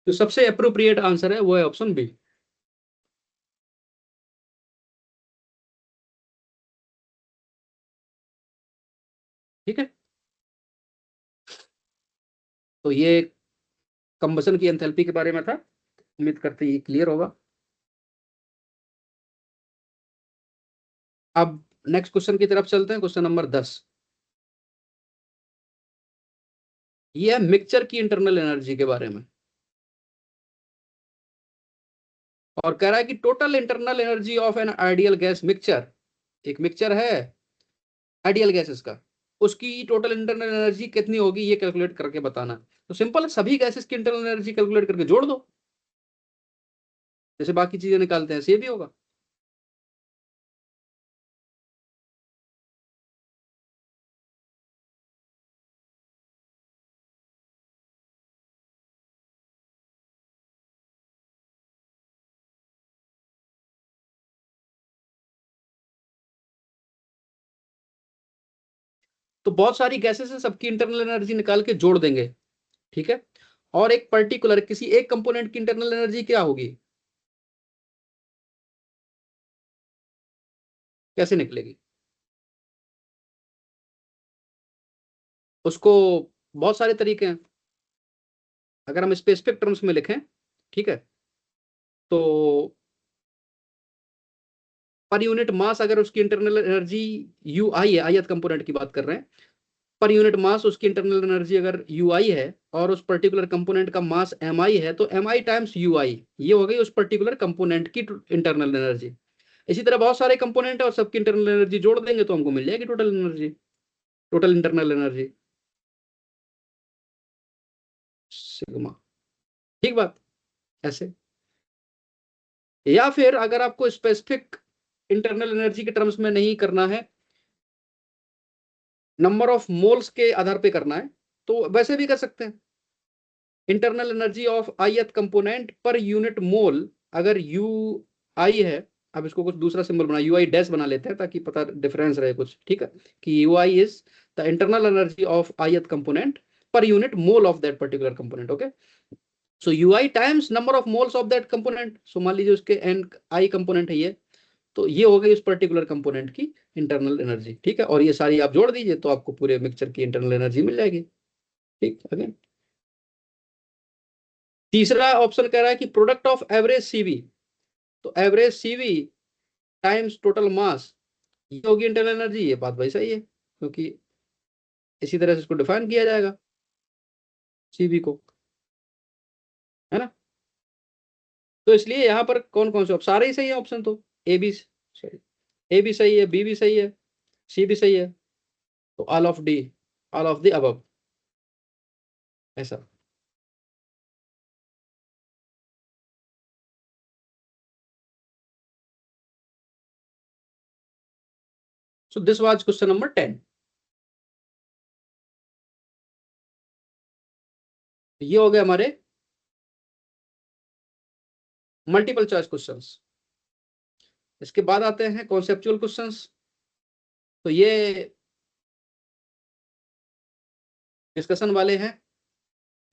जो सबसे अप्रोप्रिएट आंसर है वो है ऑप्शन बी। ठीक है, तो ये कंबसन की एंथैल्पी के बारे में था, उम्मीद करते हैं ये क्लियर होगा। अब नेक्स्ट क्वेश्चन की तरफ चलते हैं, क्वेश्चन नंबर 10। ये है मिक्सचर की इंटरनल एनर्जी के बारे में, और कह रहा है कि total internal energy of an ideal gas mixture, एक मिक्सचर है आइडियल गैसेस का, उसकी टोटल इंटरनल एनर्जी कितनी होगी ये कैलकुलेट करके बताना। तो सिंपल है, सभी गैसेस की इंटरनल एनर्जी कैलकुलेट करके जोड़ दो, जैसे बाकी चीजें निकालते हैं ऐसे भी होगा। तो बहुत सारी गैसेस है, सबकी इंटरनल एनर्जी निकाल के जोड़ देंगे, ठीक है, और एक पर्टिकुलर किसी एक कंपोनेंट की इंटरनल एनर्जी क्या होगी, कैसे निकलेगी उसको, बहुत सारे तरीके हैं। अगर हम स्पेसिफिक टर्म्स में लिखें, ठीक है, तो पर यूनिट मास अगर उसकी इंटरनल एनर्जी यू आई है, ith कंपोनेंट की बात कर रहे हैं, पर यूनिट मास उसकी इंटरनल एनर्जी अगर यू आई है और उस पर्टिकुलर कंपोनेंट का मास एम आई है, तो एम आई टाइम्स यू आई, ये हो गई उस पर्टिकुलर कंपोनेंट की इंटरनल एनर्जी। इसी तरह बहुत सारे कंपोनेंट है और सबकी इंटरनल एनर्जी जोड़ देंगे तो हमको मिल जाएगी total energy, total internal energy sigma. ठीक बात, ऐसे। या फिर अगर आपको स्पेसिफिक इंटरनल एनर्जी के टर्म्स में नहीं करना है, नंबर ऑफ मोल्स के आधार पे करना है, तो वैसे भी कर सकते हैं। Internal energy of ith component per unit मोल, अगर यू आई है, अब इसको कुछ दूसरा सिंबल बना, यू आई डैश बना लेते हैं ताकि पता डिफरेंस रहे कुछ, ठीक है, कि U I is the internal energy of ith component per unit mole of that particular component. Okay, so U I times number of moles of that component. So मान लीजिए उसके एन आई कंपोनेंट है ये, तो ये हो गई उस पर्टिकुलर कंपोनेंट की इंटरनल एनर्जी। ठीक है, और ये सारी आप जोड़ दीजिए तो आपको पूरे मिक्सचर की इंटरनल एनर्जी मिल जाएगी। ठीक, अगेन तीसरा ऑप्शन कह रहा है कि प्रोडक्ट ऑफ एवरेज सीवी, तो average CV times total mass, ये होगी इंटरनल एनर्जी। ये बात भाई सही है, क्योंकि इसी तरह से इसको डिफाइन किया जाएगा सीवी को, है ना। तो इसलिए यहाँ पर कौन कौन से सारे ही सही है ऑप्शन, तो ए बी सही, ए भी सही है, बी भी सही है, सी भी सही है, तो all of D, all of the above, ऐसा। So this was question number 10। ये हो गए हमारे मल्टीपल चॉइस क्वेश्चंस। इसके बाद आते हैं कॉन्सेप्चुअल क्वेश्चंस। तो ये डिस्कशन वाले हैं,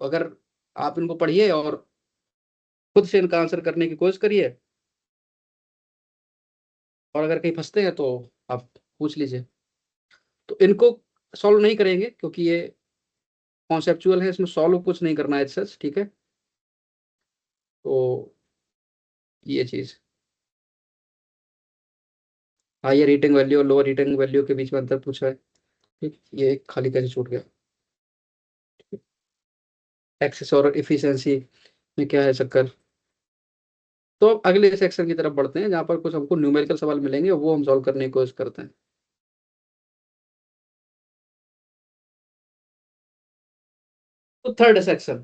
तो अगर आप इनको पढ़िए और खुद से इनका आंसर करने की कोशिश करिए, और अगर कहीं फंसते हैं तो आप पूछ लीजिए। तो इनको सॉल्व नहीं करेंगे क्योंकि ये कॉन्सेप्चुअल है, इसमें सॉल्व कुछ नहीं करना है सच। ठीक है, तो ये चीज, हाइयर हीटिंग वैल्यू और लोअर हीटिंग वैल्यू के बीच में अंतर पूछा है। ठीक, ये खाली कैसे छूट गया। एक्सेस और इफिशियंसी में क्या है चक्कर। तो अब अगले सेक्शन की तरफ बढ़ते हैं, जहां पर कुछ हमको न्यूमेरिकल सवाल मिलेंगे, वो हम सॉल्व करने की कोशिश करते हैं। तो थर्ड सेक्शन,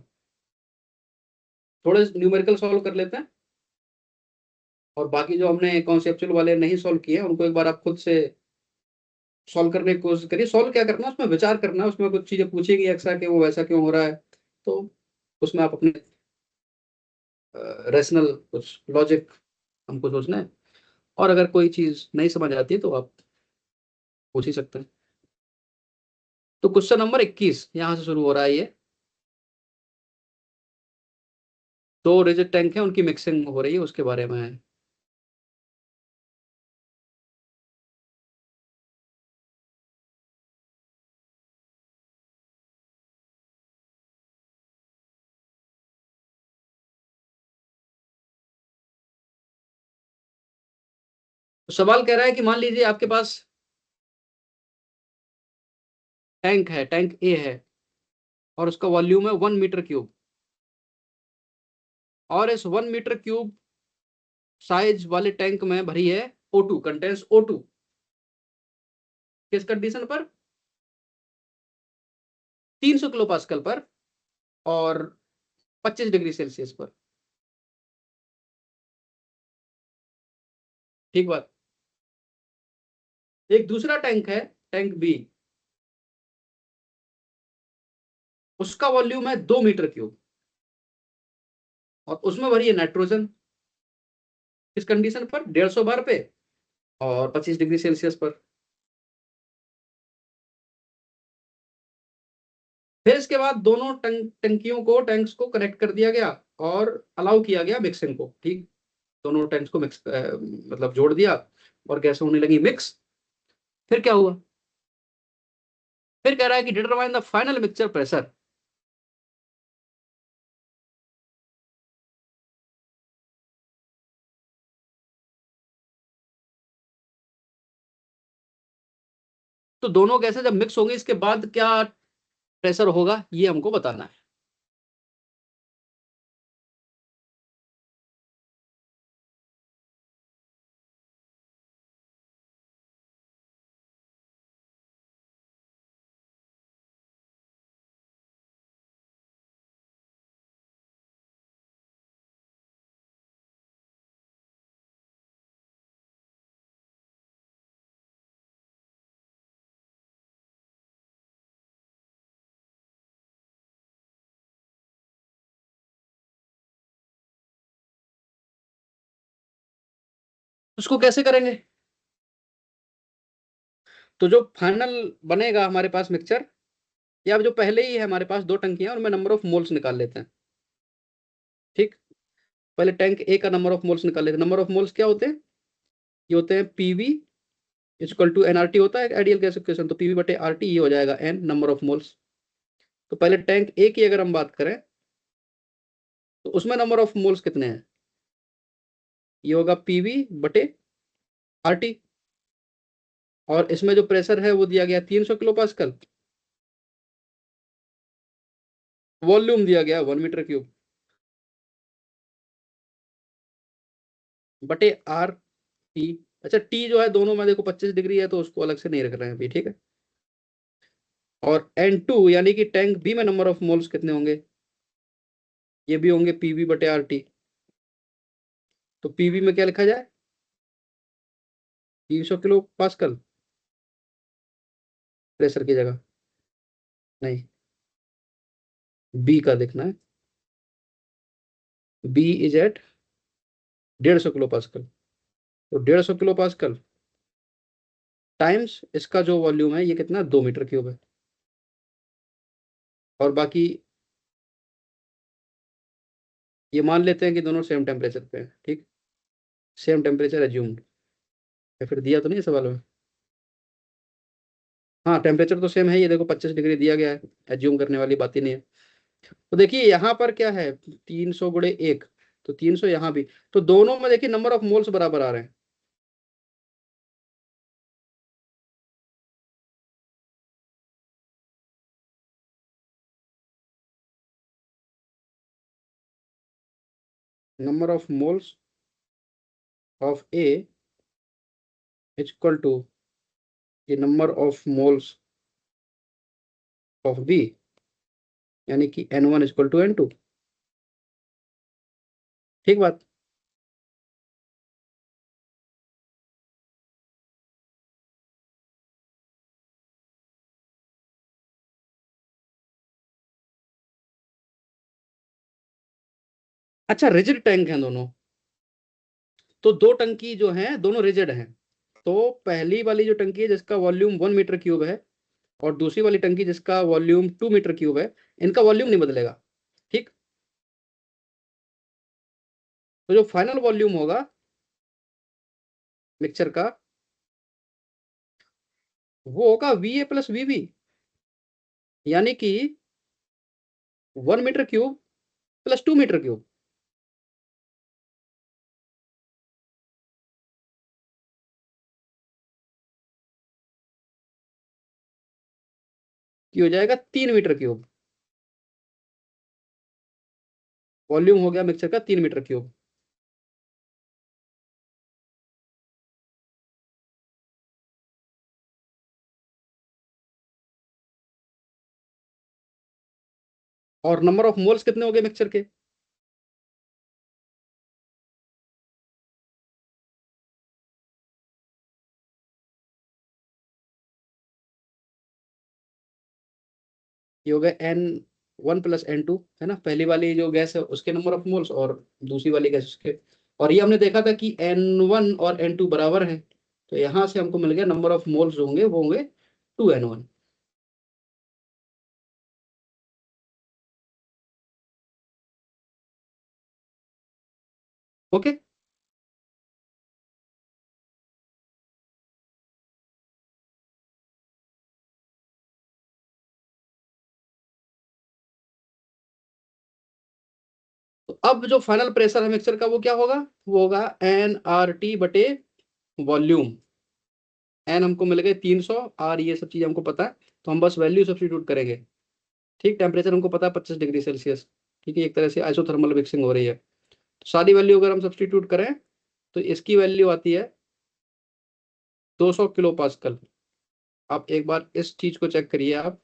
थोड़े न्यूमेरिकल सॉल्व कर लेते हैं, और बाकी जो हमने कॉन्सेप्चुअल वाले नहीं सॉल्व किए हैं, उनको एक बार आप खुद से सॉल्व करने की कोशिश करिए। सॉल्व क्या करना है, उसमें विचार करना है, उसमें कुछ चीजें पूछेगी एक्स्ट्रा कि वो वैसा क्यों हो रहा है, तो उसमें आप अपने रैशनल कुछ लॉजिक हमको सोचना है। और अगर कोई चीज नहीं समझ आती है तो आप पूछ ही सकते हैं। तो क्वेश्चन नंबर 21 यहां से शुरू हो रहा है। ये दो रिजिड टैंक है, उनकी मिक्सिंग हो रही है, उसके बारे में है। तो सवाल कह रहा है कि मान लीजिए आपके पास टैंक है, टैंक ए है, और उसका वॉल्यूम है 1 मीटर क्यूब, और इस 1 मीटर क्यूब साइज वाले टैंक में भरी है O2, कंटेंस O2। किस कंडीशन पर, 300 किलो पास्कल पर, और 25 डिग्री सेल्सियस पर। ठीक बात। एक दूसरा टैंक है, टैंक बी, उसका वॉल्यूम है 2 मीटर क्यूब, और उसमें भरी है नाइट्रोजन। किस कंडीशन पर, 150 बार पे, और 25 डिग्री सेल्सियस पर। फिर इसके बाद दोनों टंकियों को, टैंक्स को कनेक्ट कर दिया गया, और अलाउ किया गया मिक्सिंग को। ठीक, दोनों टैंक्स को मिक्स मतलब जोड़ दिया, और गैस होने लगी मिक्स। फिर क्या हुआ, फिर कह रहा है कि determine the final mixture pressure. तो दोनों गैसें जब मिक्स होंगी, इसके बाद क्या प्रेशर होगा, ये हमको बताना है। उसको कैसे करेंगे, तो जो फाइनल बनेगा हमारे पास मिक्सचर, या जो पहले ही है हमारे पास दो टंकियां, उनमें नंबर ऑफ मोल्स निकाल लेते हैं। ठीक, पहले टैंक ए का नंबर ऑफ मोल्स निकाल लेते हैं। नंबर ऑफ मोल्स क्या होते हैं, ये होते हैं पीवी इक्वल टू एनआरटी होता है आइडियल गैस इक्वेशन, तो पीवी बटे आरटी ये हो जाएगा एन नंबर ऑफ मोल्स। तो पहले टैंक ए की अगर हम बात करें तो उसमें नंबर ऑफ मोल्स कितने हैं, ये होगा पीवी बटे आरटी। और इसमें जो प्रेशर है वो दिया गया 300 किलो पास्कल, वॉल्यूम दिया गया 1 मीटर क्यूब बटे आर टी। अच्छा टी जो है दोनों में देखो 25 डिग्री है तो उसको अलग से नहीं रख रहे हैं अभी, ठीक है। और N2 यानी कि टैंक बी में नंबर ऑफ मोल्स कितने होंगे, ये भी होंगे पीवी बटे आर टी। तो पीवी में क्या लिखा जाए, 300 किलो पास्कल प्रेशर की जगह, नहीं बी का देखना है। B is at 150 kilo pascal. तो 150 किलो पास्कल टाइम्स इसका जो वॉल्यूम है ये कितना 2 मीटर क्यूब है। और बाकी ये मान लेते हैं कि दोनों सेम टेम्परेचर पे हैं, ठीक, सेम टेम्परेचर एज्यूम्ड। या फिर दिया तो नहीं है सवाल में, हाँ टेम्परेचर तो सेम है, ये देखो 25 डिग्री दिया गया है, एज्यूम करने वाली बात ही नहीं है। तो देखिए यहाँ पर क्या है 300 गुणे 1, तो 300 यहाँ भी, तो दोनों में देखिए नंबर ऑफ मोल्स बराबर आ रहे हैं। Number of moles of A is equal to ये number of moles of B, यानी कि N1 इक्वल टू N2, ठीक बात। अच्छा रिजिड टैंक हैं दोनों, तो दो टंकी जो हैं दोनों रिजिड हैं। तो पहली वाली जो टंकी है जिसका वॉल्यूम 1 मीटर क्यूब है और दूसरी वाली टंकी जिसका वॉल्यूम 2 मीटर क्यूब है, इनका वॉल्यूम नहीं बदलेगा, ठीक। तो जो फाइनल वॉल्यूम होगा मिक्सचर का वो होगा V A plus V B, यानी कि 1 metre cube plus 2 metre cube. की हो जाएगा 3 मीटर क्यूब, वॉल्यूम हो गया मिक्सचर का 3 मीटर क्यूब। और नंबर ऑफ मोल्स कितने हो गए मिक्सचर के, ये हो गए N1 प्लस N2, है ना, पहली वाली जो गैस है उसके नंबर ऑफ मोल्स और दूसरी वाली गैस उसके। और ये हमने देखा था कि N1 और N2 बराबर हैं, तो यहां से हमको मिल गया नंबर ऑफ मोल्स जो होंगे वो होंगे 2N1। ओके। तो अब जो फाइनल प्रेशर है मिक्सचर का वो क्या होगा, वो होगा NRT बटे वॉल्यूम। एन हमको मिल गए 300, आर ये सब चीज हमको पता है, तो हम बस वैल्यू सब्स्टिट्यूट करेंगे, ठीक। टेम्परेचर हमको पता है 25 डिग्री सेल्सियस, ठीक है, एक तरह से आइसोथर्मल मिक्सिंग हो रही है। तो सारी वैल्यू अगर हम सब्स्टिट्यूट करें तो इसकी वैल्यू आती है 200 किलो पास्कल। आप एक बार इस चीज को चेक करिए आप,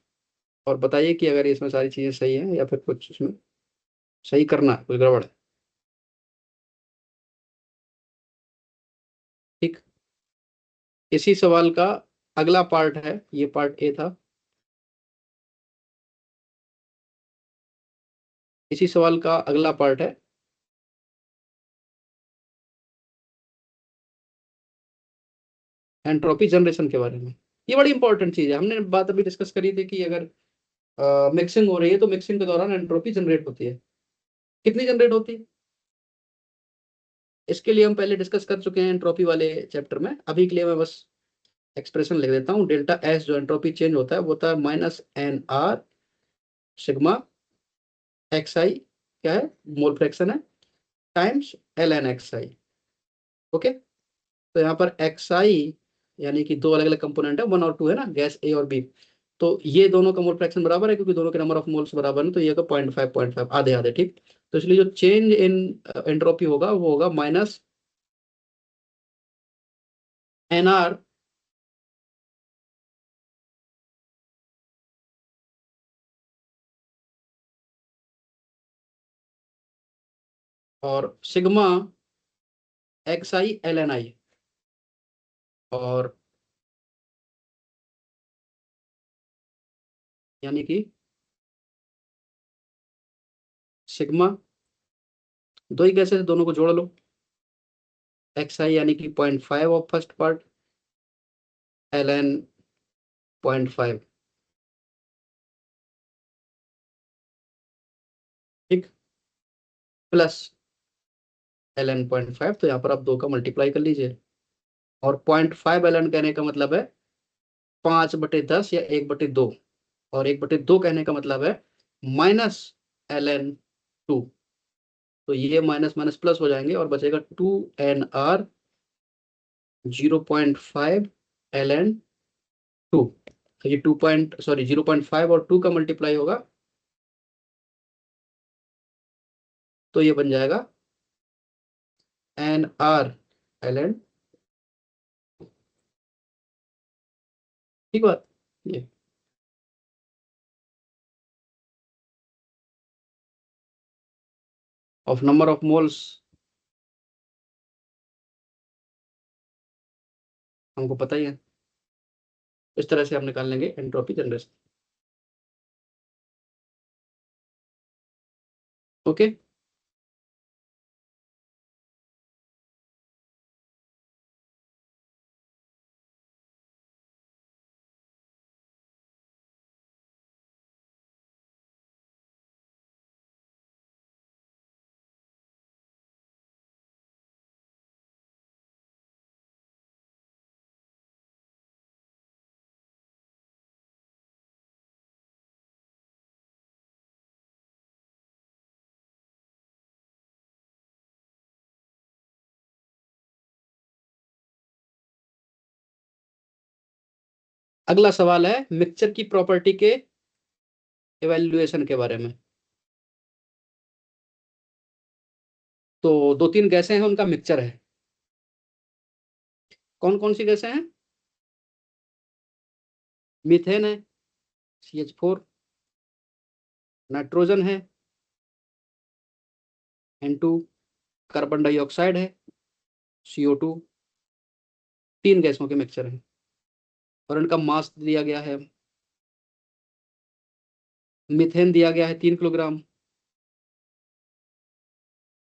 और बताइए कि अगर इसमें सारी चीजें सही हैं या फिर कुछ इसमें सही करना है, कुछ गड़बड़ है, ठीक। इसी सवाल का अगला पार्ट है, ये पार्ट ए था, इसी सवाल का अगला पार्ट है एंट्रोपी जनरेशन के बारे में। ये बड़ी इंपॉर्टेंट चीज है, हमने बात अभी डिस्कस करी थी कि अगर मिक्सिंग हो रही है तो मिक्सिंग के दौरान एंट्रोपी जनरेट होती है। कितनी जनरेट होती है, इसके लिए हम पहले डिस्कस कर चुके हैं एंट्रोपी वाले चैप्टर में। अभी के लिए मैं बस एक्सप्रेशन लिख देता हूँ। डेल्टा एस जो एंट्रोपी चेंज होता है वो होता है minus N R sigma X I, क्या है, मोल फ्रैक्शन है, times L N X I. Okay, तो यहाँ पर एक्स आई यानी कि दो अलग अलग कंपोनेंट है, 1 और 2 है ना, गैस ए और बी। तो ये दोनों का मोल फ्रैक्शन बराबर है क्योंकि दोनों के नंबर ऑफ मोल्स बराबर है, तो ये का 0.5 आधे आधे, ठीक। तो इसलिए जो चेंज इन एंट्रोपी होगा वो होगा माइनस एन आर और sigma X I L N I, और यानी कि सिग्मा, दो ही कैसे दोनों को जोड़ लो, एक्स आई यानी कि 0.5 of first part, L N 0.5, ठीक, प्लस एल एन 0.5। तो यहाँ पर आप दो का मल्टीप्लाई कर लीजिए, और 0.5 एल एन कहने का मतलब है 5/10 या 1/2, और 1/2 कहने का मतलब है -ln2। तो ये माइनस माइनस प्लस हो जाएंगे और बचेगा 2nr 0.5 ln2। तो ये 0.5 और 2 का मल्टीप्लाई होगा तो ये बन जाएगा nr ln, ठीक बात। ये ऑफ नंबर ऑफ मोल्स हमको पता ही है, इस तरह से हम निकाल लेंगे एंट्रोपी जनरेशन। ओके, अगला सवाल है मिक्सचर की प्रॉपर्टी के इवैल्यूएशन के बारे में। तो दो तीन गैसें हैं, उनका मिक्सचर है। कौन कौन सी गैसें हैं? मीथेन है CH4, नाइट्रोजन है N2, कार्बन डाइऑक्साइड है CO2। तीन गैसों के मिक्सचर हैं और इनका मास दिया गया है। मीथेन दिया गया है 3 किलोग्राम,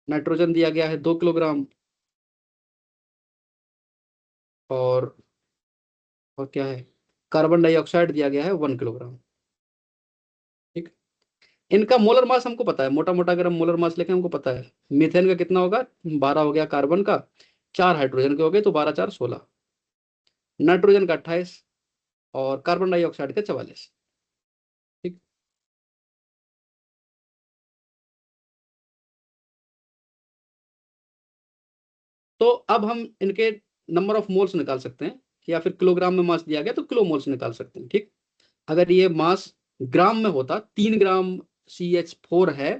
नाइट्रोजन दिया गया है 2 किलोग्राम, और और क्या है, कार्बन डाइऑक्साइड दिया गया है 1 किलोग्राम, ठीक। इनका मोलर मास हमको पता है, मोटा मोटा अगर हम मोलर मास लेके हमको पता है मीथेन का कितना होगा, 12 हो गया कार्बन का, 4 हाइड्रोजन के हो गए तो 12 4 16, नाइट्रोजन का 28 और कार्बन डाइऑक्साइड का 44, ठीक। तो अब हम इनके नंबर ऑफ मोल्स निकाल सकते हैं, या फिर किलोग्राम में मास दिया गया तो किलो मोल्स निकाल सकते हैं, ठीक। अगर ये मास ग्राम में होता, 3 ग्राम CH4 है,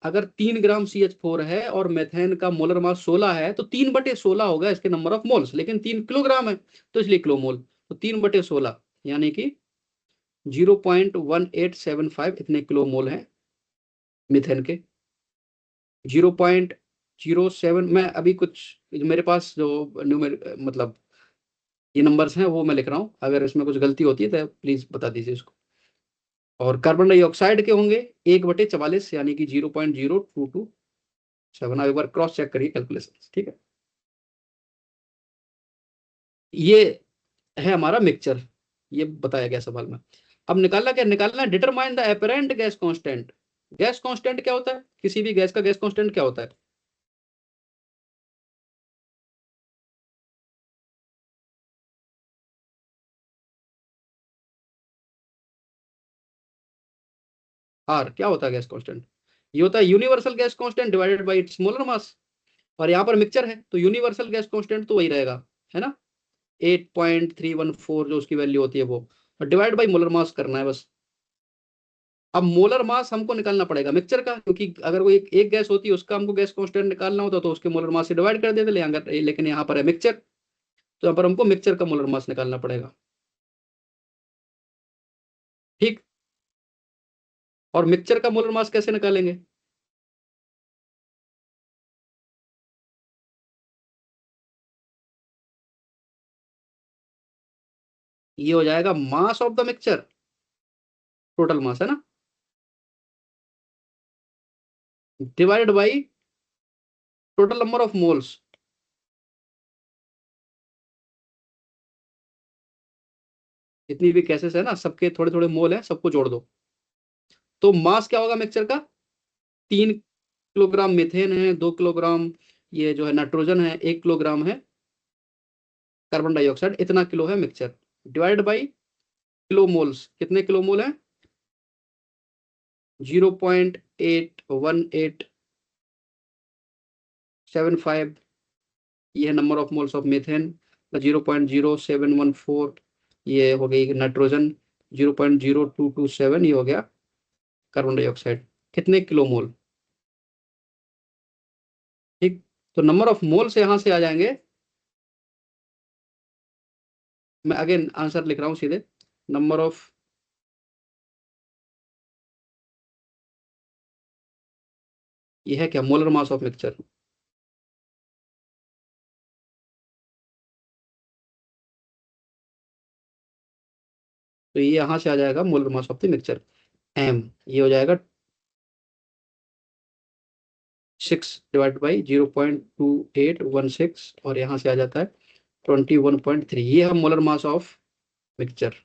अगर 3 ग्राम CH4 है और मेथेन का मोलर मास 16 है तो 3/16 होगा इसके नंबर ऑफ मोल्स, लेकिन 3 किलोग्राम है तो इसलिए किलो मोल, तो 3/16 यानी कि 0.1875 इतने किलो मोल है मिथेन के। 0.07, मैं अभी कुछ मेरे पास जो न्यूमेर मतलब ये नंबर्स हैं वो मैं लिख रहा हूँ, अगर इसमें कुछ गलती होती है तो प्लीज बता दीजिए इसको। और कार्बन डाइऑक्साइड के होंगे 1/44 यानी कि 0.0227। आप एक बार क्रॉस चेक करिए कैलकुलेशन, ठीक है। ये है हमारा मिक्सचर, ये बताया गया सवाल में। अब निकालना क्या, निकालना determine the apparent gas constant. Gas constant क्या होता है, किसी भी गैस का गैस कांस्टेंट क्या होता है? आर क्या होता है गैस कांस्टेंट? ये होता है universal gas constant divided by it's molar mass. और यहाँ पर मिक्सचर है तो यूनिवर्सल गैस कांस्टेंट तो वही रहेगा, है ना, 8.314 जो उसकी वैल्यू होती है वो, और डिवाइड बाई मोलर मास करना है बस। अब मोलर मास हमको निकालना पड़ेगा मिक्सचर का, क्योंकि अगर वो एक गैस होती है उसका हमको गैस कांस्टेंट निकालना होता तो उसके मोलर मास से डिवाइड कर देते, लेकिन यहाँ पर है मिक्सचर, तो यहाँ पर हमको मिक्सचर का मोलर मास निकालना पड़ेगा। ठीक। और मिक्सचर का मोलर मास कैसे निकालेंगे? ये हो जाएगा मास of the mixture, total mass है ना, divided by total number of moles. जितनी भी गैसेस है ना सबके थोड़े थोड़े मोल है, सबको जोड़ दो। तो मास क्या होगा मिक्सचर का? 3 किलोग्राम मीथेन है, 2 किलोग्राम ये जो है नाइट्रोजन है, 1 किलोग्राम है कार्बन डाइऑक्साइड, इतना किलो है mixture, divide by kilo moles, कितने किलो मोल है? 0.8187 ये है number of moles of methane, 0.0714 ये हो गई नाइट्रोजन, 0.0227 ये हो गया कार्बन डाइऑक्साइड, कितने किलो मोल? ठीक। तो नंबर ऑफ मोल से यहां से आ जाएंगे, मैं अगेन आंसर लिख रहा हूं सीधे, नंबर ऑफ, ये है क्या, मोलर मास ऑफ मिक्सचर। तो ये यहां से आ जाएगा molar mass of the mixture, M, ये हो जाएगा 6 डिवाइड बाई 0.2816, और यहाँ से आ जाता है 21.3, ये है मोलर मास ऑफ मिक्सचर।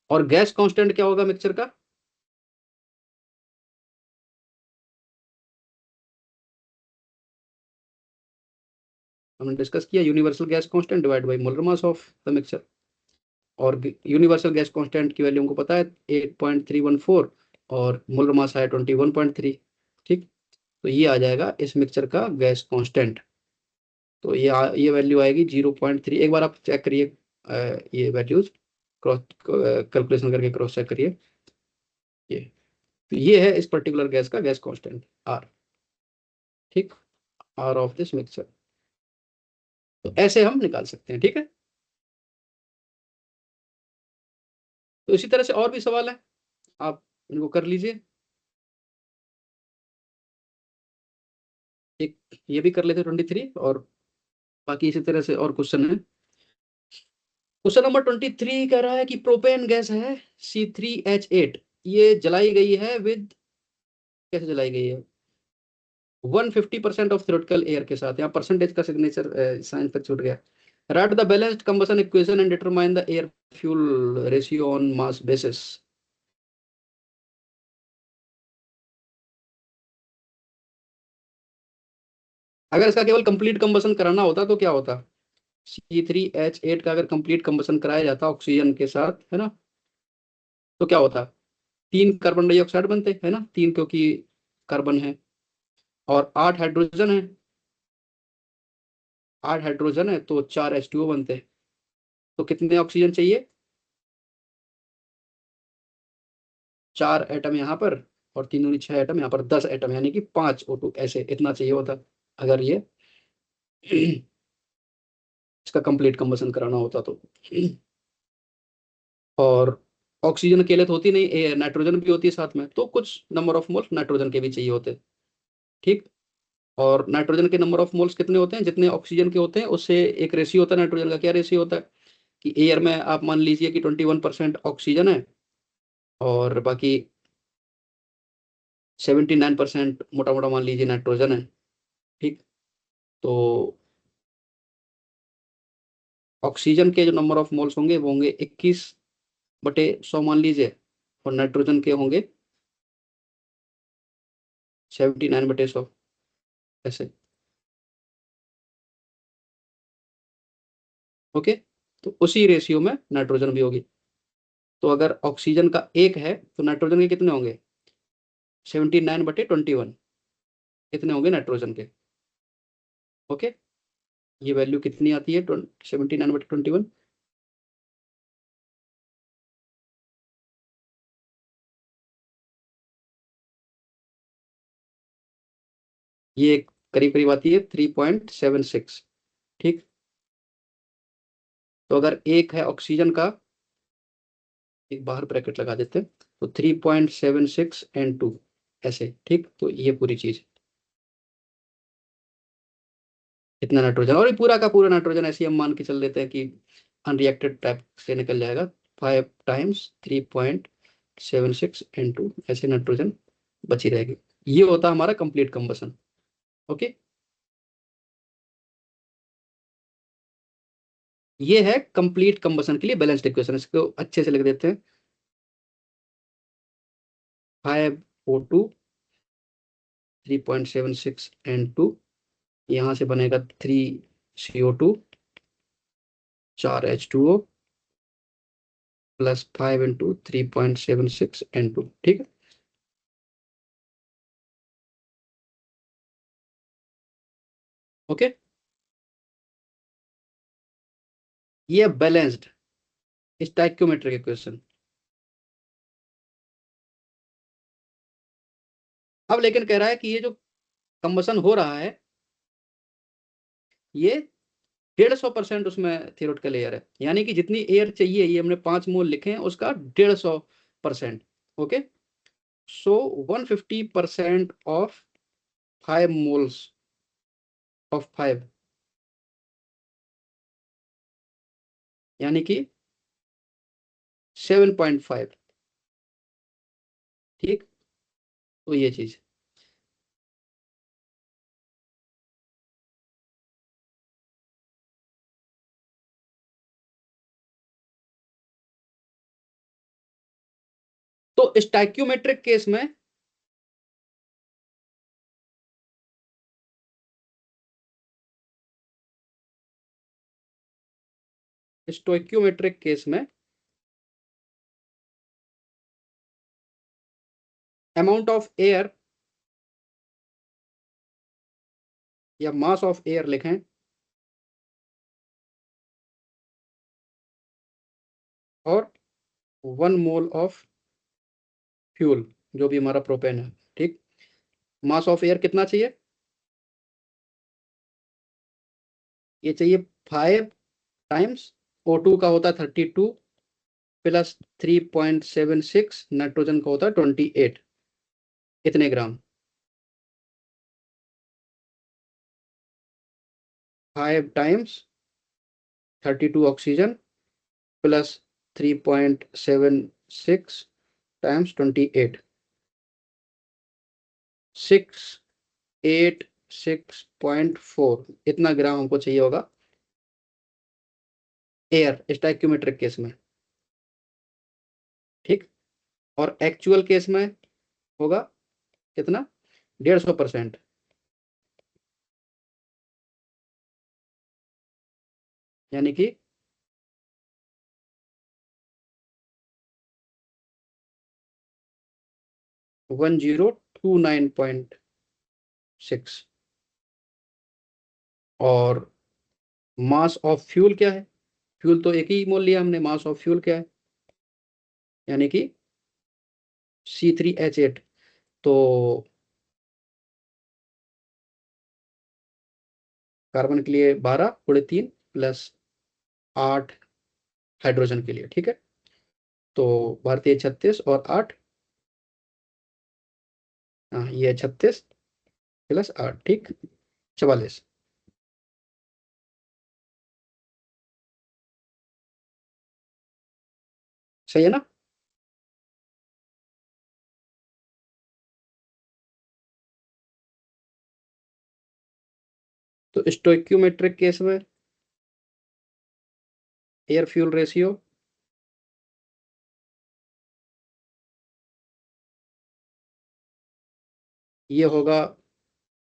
और गैस कांस्टेंट क्या होगा मिक्सचर का? हमने डिस्कस किया, universal gas constant divide by molar mass of the mixture. और यूनिवर्सल गैस कांस्टेंट की वैल्यू हमको पता है 8.314, और मोलर मास है 21.3। ठीक। तो ये आ जाएगा इस मिक्सचर का गैस कांस्टेंट। तो ये वैल्यू आएगी 0.3, एक बार आप चेक करिए ये वैल्यूज, क्रॉस कैलकुलेशन करके क्रॉस चेक करिए। ये तो ये है इस पर्टिकुलर गैस का गैस कांस्टेंट आर। ठीक। आर ऑफ दिस मिक्सचर, तो ऐसे हम निकाल सकते हैं। ठीक है। तो इसी तरह से और भी सवाल है, आप इनको कर लीजिए। एक ये भी कर लेते 23, और बाकी इसी तरह से और क्वेश्चन है। क्वेश्चन नंबर 23 कह रहा है कि प्रोपेन गैस है C3H8, ये जलाई गई है विद, कैसे जलाई गई है, 150% ऑफ थ्योरेटिकल एयर के साथ, यहाँ परसेंटेज का सिग्नेचर साइन पर छूट गया। Right the balanced combustion equation and determine the air fuel ratio on mass basis. अगर इसका केवल कंप्लीट कंबशन कराना होता तो क्या होता? C3H8 का अगर कंप्लीट कंबशन कराया जाता ऑक्सीजन के साथ, है ना, तो क्या होता? 3 कार्बन डाइऑक्साइड बनते, है ना, 3 क्योंकि कार्बन है, और 8 हाइड्रोजन है, 8 हाइड्रोजन है तो 4 H2O बनते। तो कितने ऑक्सीजन चाहिए? 4 एटम यहाँ पर, और 3 दूनी 6 एटम यहाँ पर, 10 एटम, यानी कि 5 O2, ऐसे इतना चाहिए होता अगर ये इसका कंप्लीट कंबशन कराना होता तो। और ऑक्सीजन अकेले तो होती नहीं, नाइट्रोजन भी होती है साथ में, तो कुछ नंबर ऑफ मोल्स नाइट्रोजन के भी चाहिए होते। ठीक। और नाइट्रोजन के नंबर ऑफ मोल्स कितने होते हैं? जितने ऑक्सीजन के होते हैं उससे एक रेशियो होता है नाइट्रोजन का। क्या रेशियो होता है? कि एयर में आप मान लीजिए कि 21% ऑक्सीजन है, और बाकी 79% मोटा मोटा मान लीजिए नाइट्रोजन है। ठीक। तो ऑक्सीजन के जो नंबर ऑफ मोल्स होंगे वो होंगे 21/100 मान लीजिए, और नाइट्रोजन के होंगे 79/100, ऐसे। ओके। तो उसी रेशियो में नाइट्रोजन भी होगी। तो अगर ऑक्सीजन का 1 है तो नाइट्रोजन के कितने होंगे? 79/21 कितने होंगे नाइट्रोजन के? ओके, ये वैल्यू कितनी आती है? 79/21। ये करीब करीब आती है 3.76। ठीक, तो अगर 1 है ऑक्सीजन का, एक बाहर ब्रैकेट लगा देते हैं, तो 3.76 N2 ऐसे। ठीक, तो ये पूरी चीज इतना नाइट्रोजन, और ये पूरा का पूरा नाइट्रोजन ऐसे ही हम मान के चल देते हैं कि अनरिएक्टेड टाइप से निकल जाएगा। 5 × 3.76 N2 ऐसे नाइट्रोजन बची रहेगी। ये होता है हमारा कंप्लीट कंबसन। ओके, ये है कंप्लीट कंबसन के लिए बैलेंस्ड इक्वेशन। इसको अच्छे से लिख देते हैं। 5O2 3.76 N2, यहाँ से बनेगा 3CO2 4H2O प्लस 5 × 3.76 N2। ठीक है, ओके, ये बैलेंस्ड स्टोइकियोमेट्रिक इक्वेशन। अब लेकिन कह रहा है कि ये जो कंबसन हो रहा है, ये 150% उसमें थियोरेटिकल एयर है। यानी कि जितनी एयर चाहिए, ये हमने 5 मोल लिखे हैं, उसका 150%। Okay, so 150% of 5 moles of 5, यानी कि 7.5। ठीक, तो ये चीज, तो स्टोइकियोमेट्रिक केस में स्टोइकियोमेट्रिक केस में अमाउंट ऑफ एयर या मास ऑफ एयर लिखें, और 1 मोल ऑफ फ्यूल, जो भी हमारा प्रोपेन है। ठीक, मास ऑफ एयर कितना चाहिए? ये चाहिए 5 टाइम्स O2 का होता है 32 प्लस 3.76, नाइट्रोजन का होता है 28। कितने ग्राम? 5 टाइम्स 32 ऑक्सीजन प्लस 3.76 टाइम्स 28, 686.4, इतना ग्राम हमको चाहिए होगा एयर स्टोइकियोमेट्रिक केस में। ठीक, और एक्चुअल केस में होगा कितना? 150%, यानी कि 1029.6। और मास ऑफ फ्यूल क्या है? फ्यूल तो एक ही मोल लिया हमने, मास ऑफ फ्यूल क्या है? यानी कि C3H8। तो कार्बन के लिए 12 × 3 प्लस 8 हाइड्रोजन के लिए। ठीक है, तो भारतीय 36 और 8, हाँ ये 36 प्लस 8, ठीक, 44। सही है ना? तो स्टोइकियोमेट्रिक केस में एयर फ्यूल रेशियो ये होगा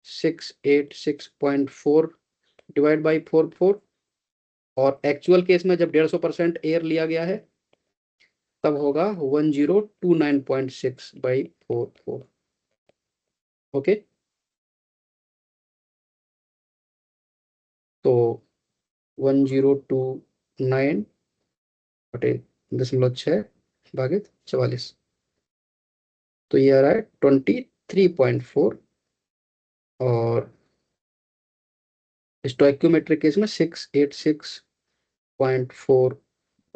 686.4 डिवाइड बाई 4 4। और एक्चुअल केस में जब 150% एयर लिया गया है, तब होगा 1029.6/44। ओके, तो 1029 बटे 0.6 भागित 44, तो ये आ रहा है 23.4। और स्टोइक्योमेट्रिक केस में 686.4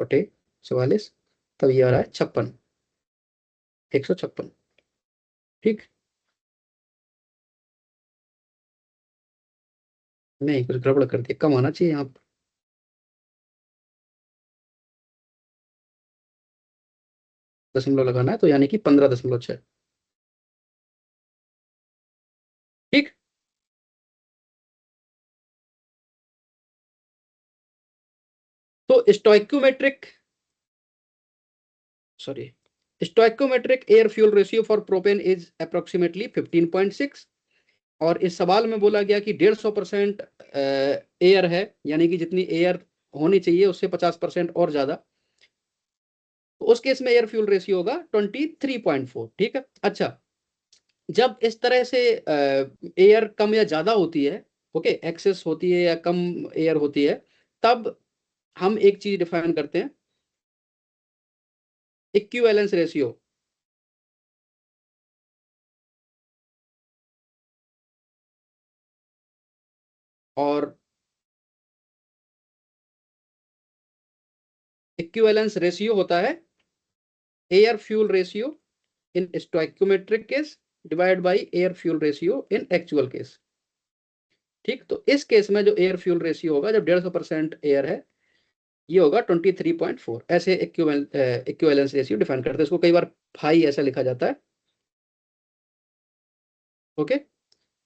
बटे 44, तब ये आ रहा है 56, 156। ठीक, नहीं कुछ गड़बड़ कर दिया, कम आना चाहिए यहाँ पर। दशमलव लगाना है, तो यानी कि 15.6। ठीक, तो stoichiometric, sorry, stoichiometric air fuel ratio for propane is approximately 15.6। और इस सवाल में बोला गया कि 150% एयर है, यानी कि जितनी एयर होनी चाहिए उससे 50% और ज्यादा, तो उस केस में एयर फ्यूल रेशियो होगा 23.4। ठीक है, अच्छा, जब इस तरह से एयर कम या ज्यादा होती है, ओके, एक्सेस होती है या कम एयर होती है, तब हम एक चीज डिफाइन करते हैं, इक्विवेलेंस रेशियो। और इक्विवेलेंस रेशियो होता है air fuel ratio in stoichiometric case divide by air fuel ratio in actual case. ठीक, तो इस केस में जो एयर फ्यूल रेशियो होगा, जब 150% एयर है, ये होगा 23.4। ऐसे इक्विवेलेंस रेशियो डिफाइन करते हैं, इसको कई बार फाई ऐसा लिखा जाता है। ओके,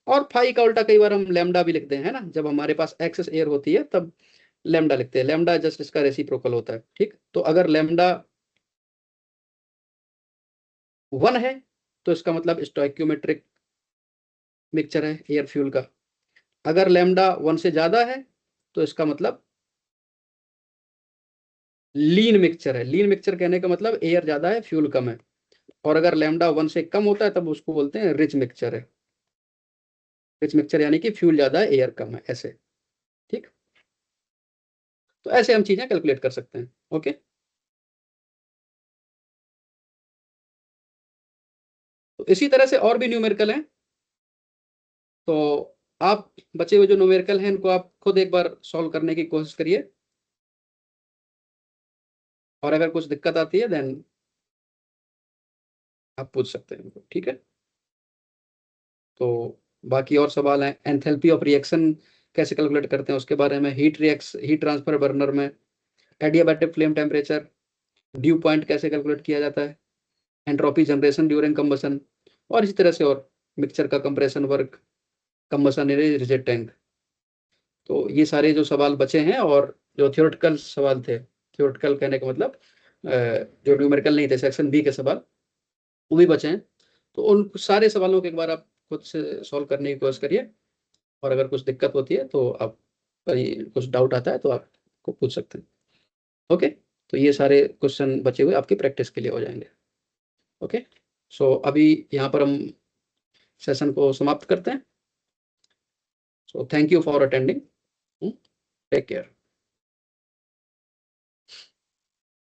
और फाई का उल्टा कई बार हम लैम्डा भी लिखते हैं, है ना, जब हमारे पास एक्सेस एयर होती है तब लैम्डा लिखते हैं, लैम्डा जस्ट इसका रेसिप्रोकल होता है। ठीक, तो अगर लैम्डा 1 है तो इसका मतलब स्टोइक्योमेट्रिक मिक्सचर है एयर फ्यूल का। अगर लैम्डा 1 से ज्यादा है तो इसका मतलब लीन मिक्सचर है। लीन मिक्सचर कहने का मतलब एयर ज्यादा है फ्यूल कम है। और अगर लैम्डा 1 से कम होता है तब उसको बोलते हैं रिच मिक्सचर है। रिच मिक्सचर यानी कि फ्यूल ज्यादा है एयर कम है, ऐसे। ठीक, तो ऐसे हम चीजें कैलकुलेट कर सकते हैं। ओके, तो इसी तरह से और भी न्यूमेरिकल हैं। तो आप बचे हुए जो न्यूमेरिकल हैं इनको आप खुद एक बार सॉल्व करने की कोशिश करिए, और अगर कुछ दिक्कत आती है देन आप पूछ सकते हैं इनको। ठीक है, तो बाकी और सवाल हैं, एंथैल्पी ऑफ रिएक्शन कैसे कैलकुलेट करते हैं उसके बारे में, हीट ट्रांसफर बर्नर में, adiabatic flame temperature, due point कैसे कैलकुलेट किया जाता है, एंट्रोपी जनरेशन ड्यूरिंग कंबसन, और इसी तरह से और मिक्सचर का compression work, combustion reject tank. तो ये सारे जो सवाल बचे हैं, और जो थियोरेटिकल सवाल थे, थियोरेटिकल कहने का मतलब जो न्यूमेरिकल नहीं थे, सेक्शन बी के सवाल, वो भी बचे हैं। तो उन सारे सवालों को एक बार आप खुद से सॉल्व करने की कोशिश करिए, और अगर कुछ दिक्कत होती है तो आप, कुछ डाउट आता है तो आप को पूछ सकते हैं। ओके, तो ये सारे क्वेश्चन बचे हुए आपकी प्रैक्टिस के लिए हो जाएंगे। ओके, सो अभी यहाँ पर हम सेशन को समाप्त करते हैं। So thank you for attending. Take care.